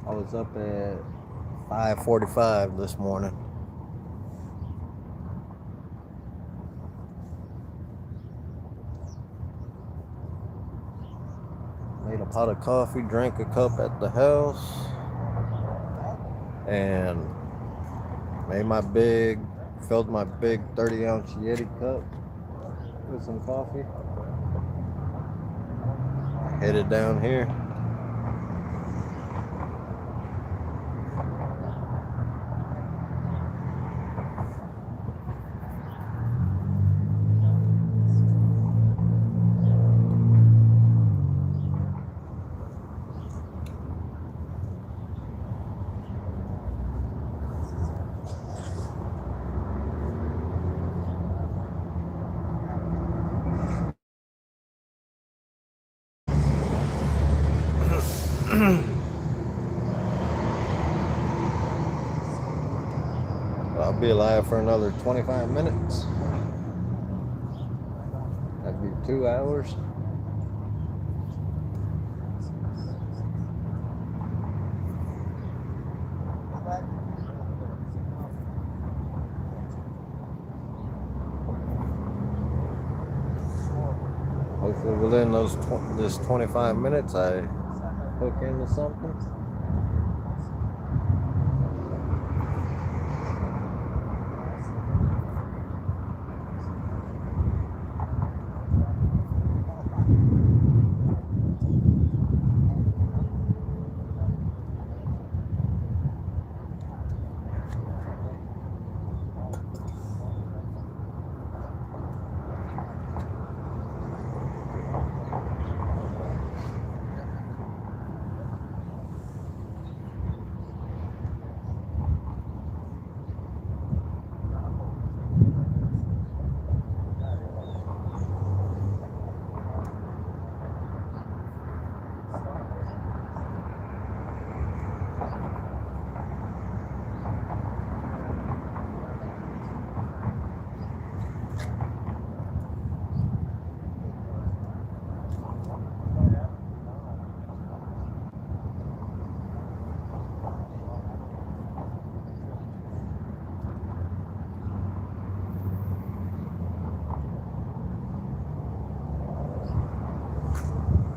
[SPEAKER 1] I was up at 5:45 this morning. Made a pot of coffee, drank a cup at the house, and filled my big 30-ounce Yeti cup with some coffee. Headed down here. I'll be alive for another 25 minutes. That'd be 2 hours. Hopefully within this 25 minutes I hook into something.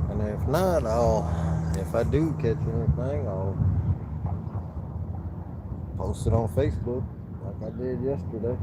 [SPEAKER 1] And if not, if I do catch anything, I'll post it on Facebook like I did yesterday.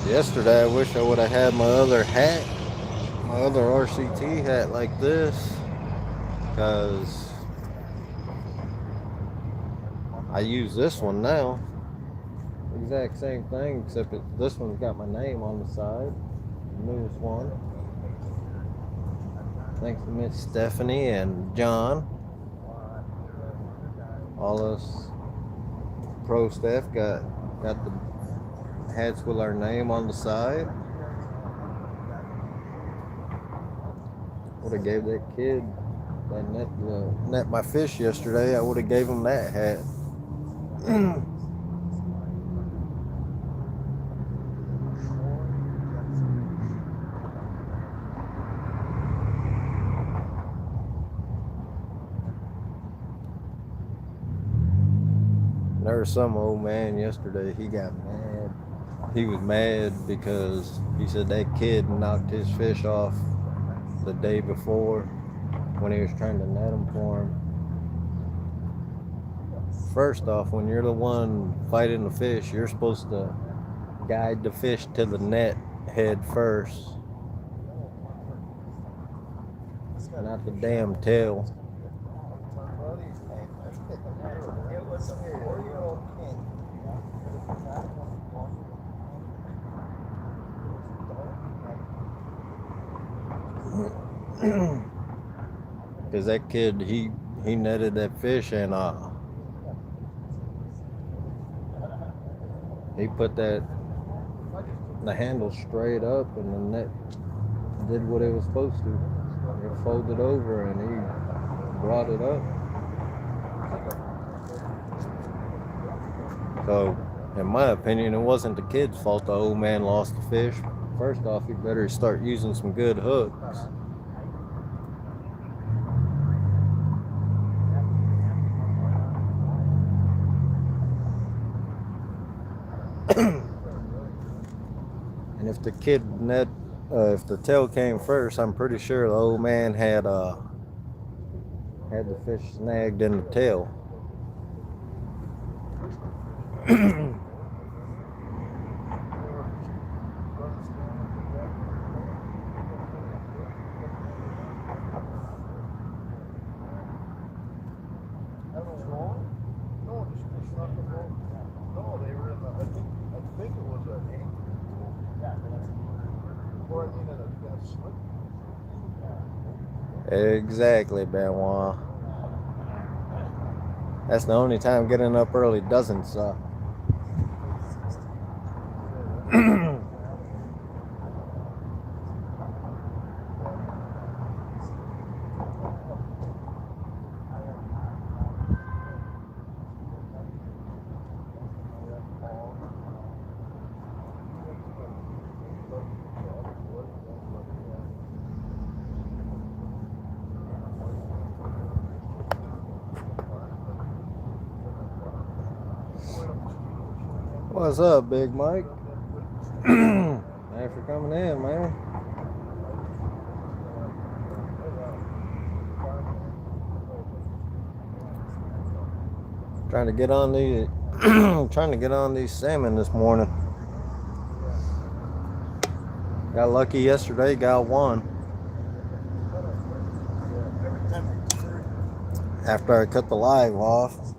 [SPEAKER 1] Yesterday, I wish I would have had my other hat, my other RCT hat like this, because I use this one now. Exact same thing, except this one's got my name on the side, the newest one. Thanks to Miss Stephanie and John. All us pro staff got the hats with our name on the side. Would have gave that kid that net my fish yesterday. I would have gave him that hat. There was some old man yesterday. He got mad. He was mad because he said that kid knocked his fish off the day before when he was trying to net them for him. First off, when you're the one fighting the fish, you're supposed to guide the fish to the net head first, not the damn tail. Because that kid, he netted that fish and he put the handle straight up and the net did what it was supposed to. It folded over and he brought it up. So, in my opinion, it wasn't the kid's fault the old man lost the fish. First off, he better start using some good hooks. And if the kid if the tail came first, I'm pretty sure the old man had the fish snagged in the tail. Exactly, Benoit. That's the only time getting up early doesn't suck. What's up, Big Mike? Thanks for coming in, man. Trying to get on these trying to get on these salmon this morning. Got lucky yesterday, got one. After I cut the live off.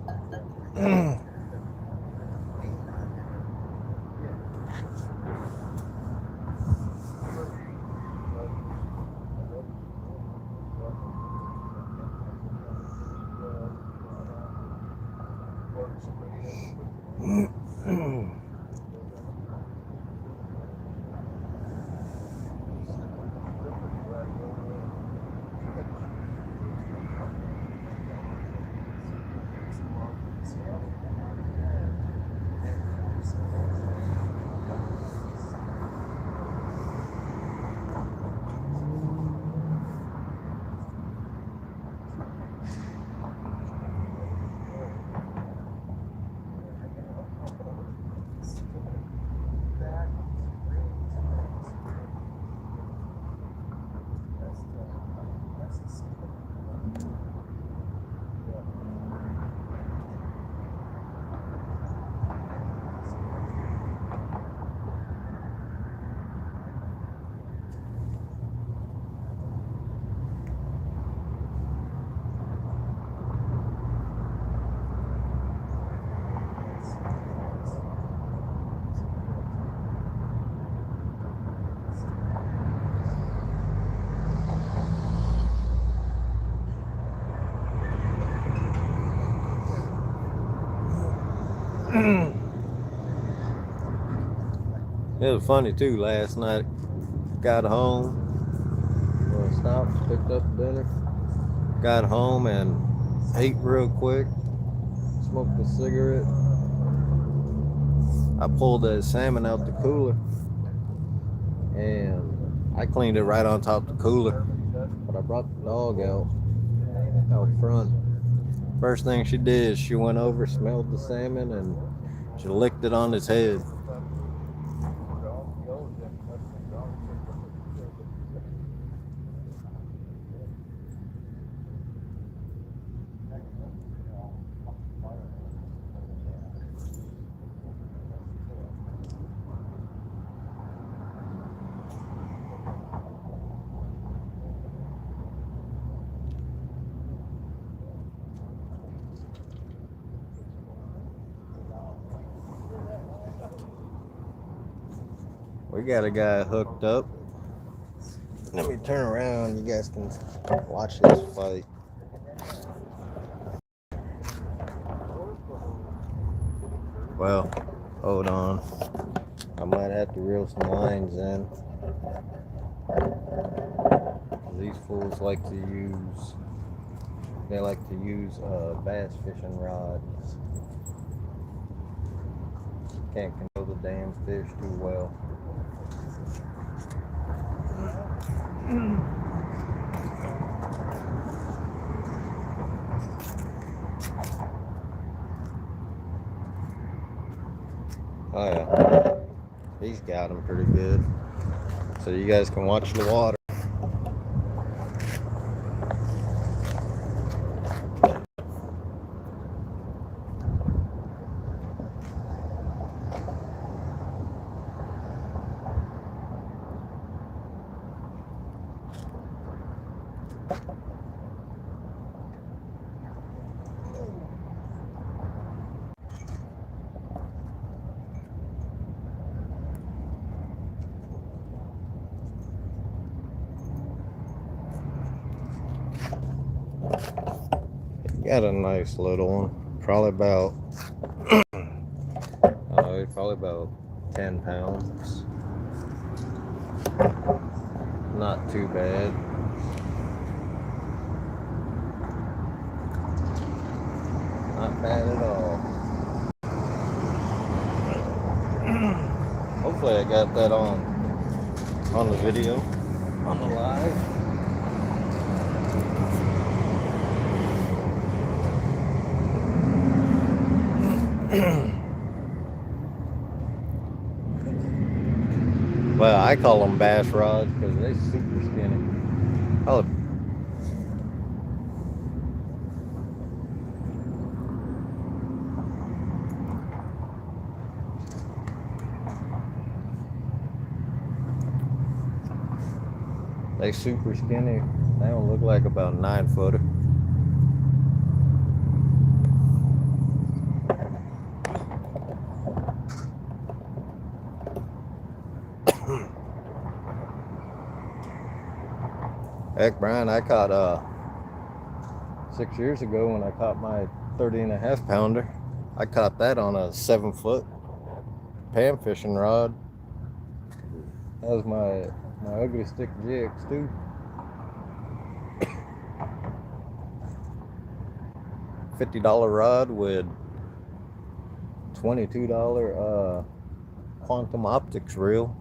[SPEAKER 1] It was funny too. Last night, got home, stopped, picked up dinner, got home and ate real quick, smoked a cigarette. I pulled that salmon out the cooler and I cleaned it right on top of the cooler. But I brought the dog out front. First thing she did is she went over, smelled the salmon, and she licked it on his head. We got a guy hooked up. Let me turn around. You guys can watch this fight. Well, hold on. I might have to reel some lines in. These fools like to use bass fishing rods. Can't control the damn fish too well. Oh yeah, he's got him pretty good. So you guys can watch the water. got a nice little one. Probably about, it's probably about 10 pounds. Not too bad. Not bad at all. Hopefully I got that on the video, on the live. Well, I call them bass rods because they're super skinny. Oh. They super skinny. They don't look like about 9-footer. Heck, Brian, I caught 6 years ago when I caught my 30.5 pounder. I caught that on a 7-foot pan fishing rod. That was my ugly stick jigs too. $50 rod with $22 quantum optics reel.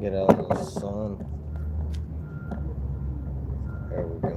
[SPEAKER 1] Get out of the sun. There we go.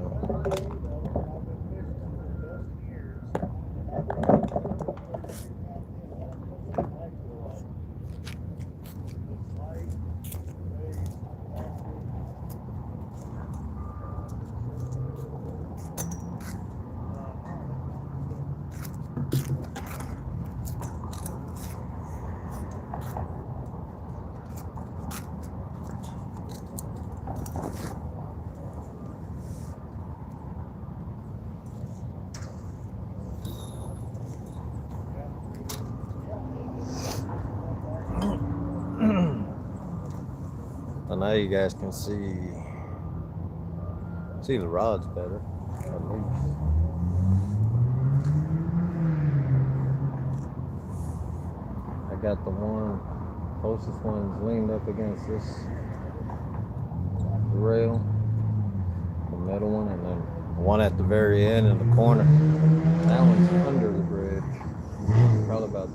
[SPEAKER 1] So now you guys can see the rods better, at least. I got the closest one's leaned up against this rail, the middle one, and then the one at the very end in the corner. That one's under the bridge, probably about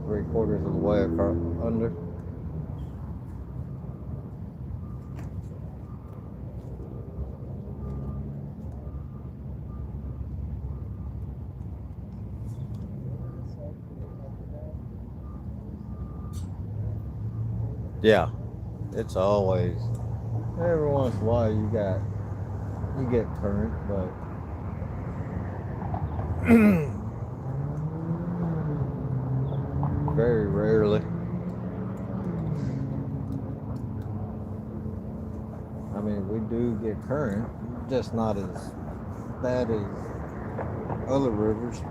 [SPEAKER 1] 3/4 of the way across under. Yeah, it's always, every once in a while you get current, but very rarely. I mean, we do get current, just not as bad as other rivers.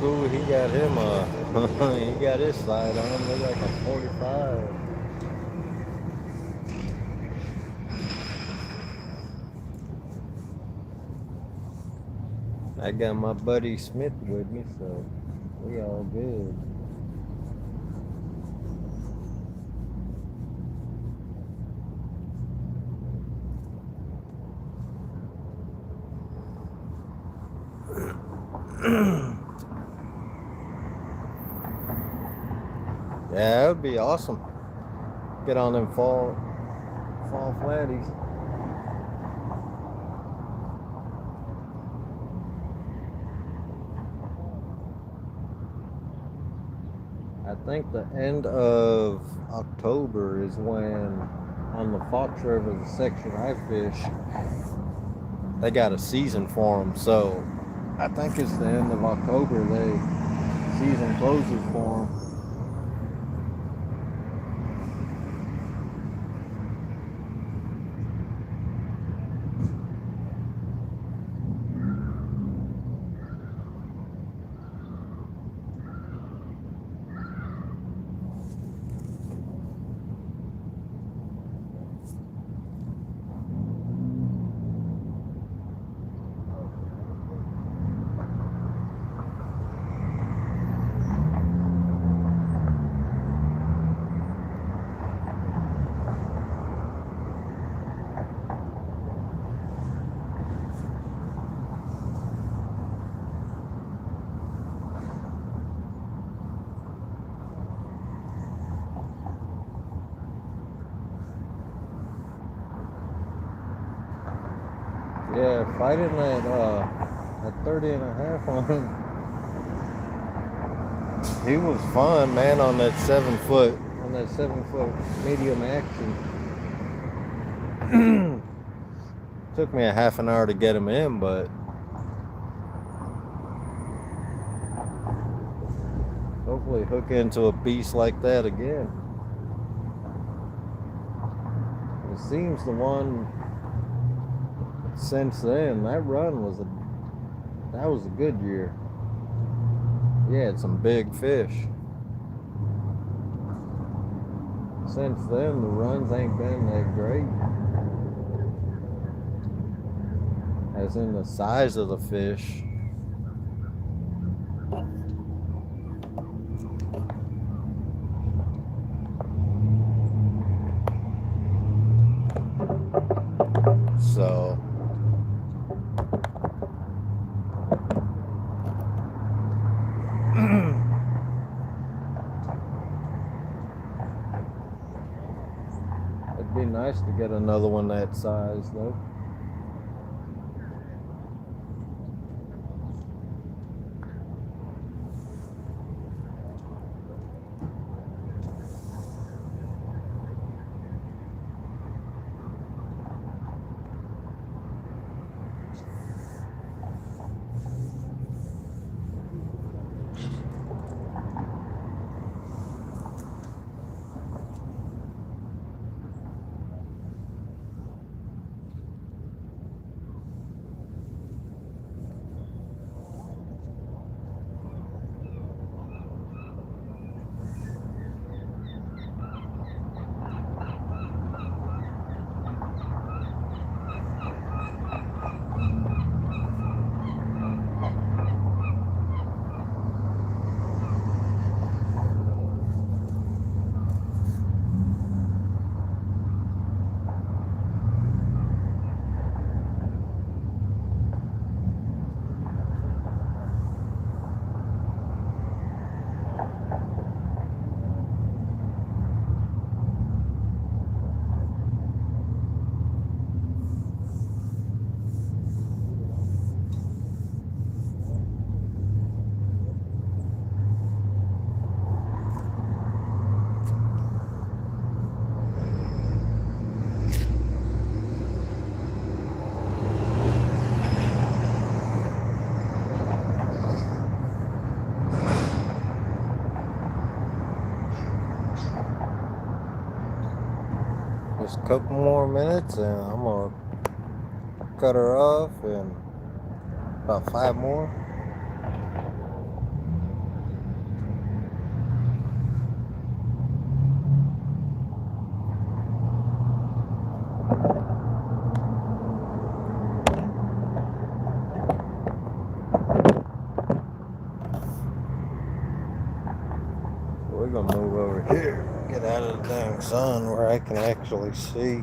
[SPEAKER 1] cool. He got him he got his slide on. Look like a 45. I got my buddy Smith with me, so we all good. Yeah, it would be awesome. Get on them fall flatties. I think the end of October is when on the Fox River, the section I fish, they got a season for them. So I think it's the end of October. Season closes for them. Yeah, fighting that 30 and a half on him. He was fun, man, on that 7-foot medium action. Took me a half an hour to get him in, but hopefully hook into a beast like that again. It seems the one since then, that run was a good year. He had some big fish. Since then, the runs ain't been that great. As in the size of the fish. So it'd be nice to get another one that size, though. Just a couple more minutes and I'm gonna cut her off, and about 5 more. dang sun where I can actually see.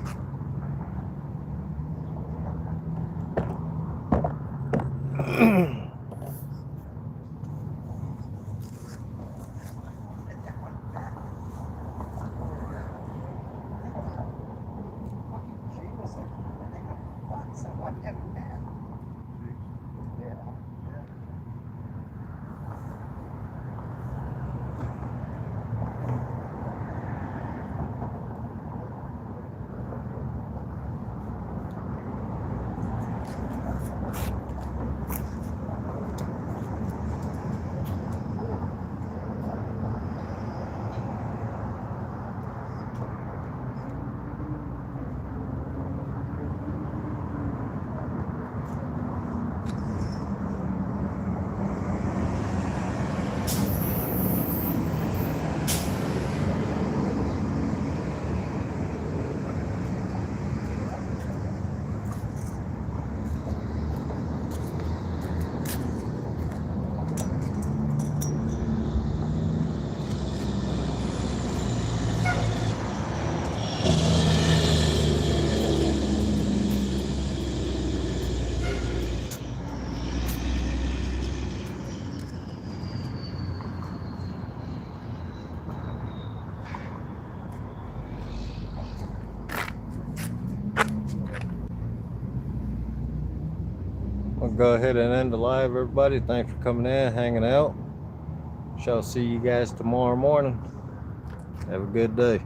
[SPEAKER 1] I'll go ahead and end the live, everybody. Thanks for coming in, hanging out. Shall see you guys tomorrow morning. Have a good day.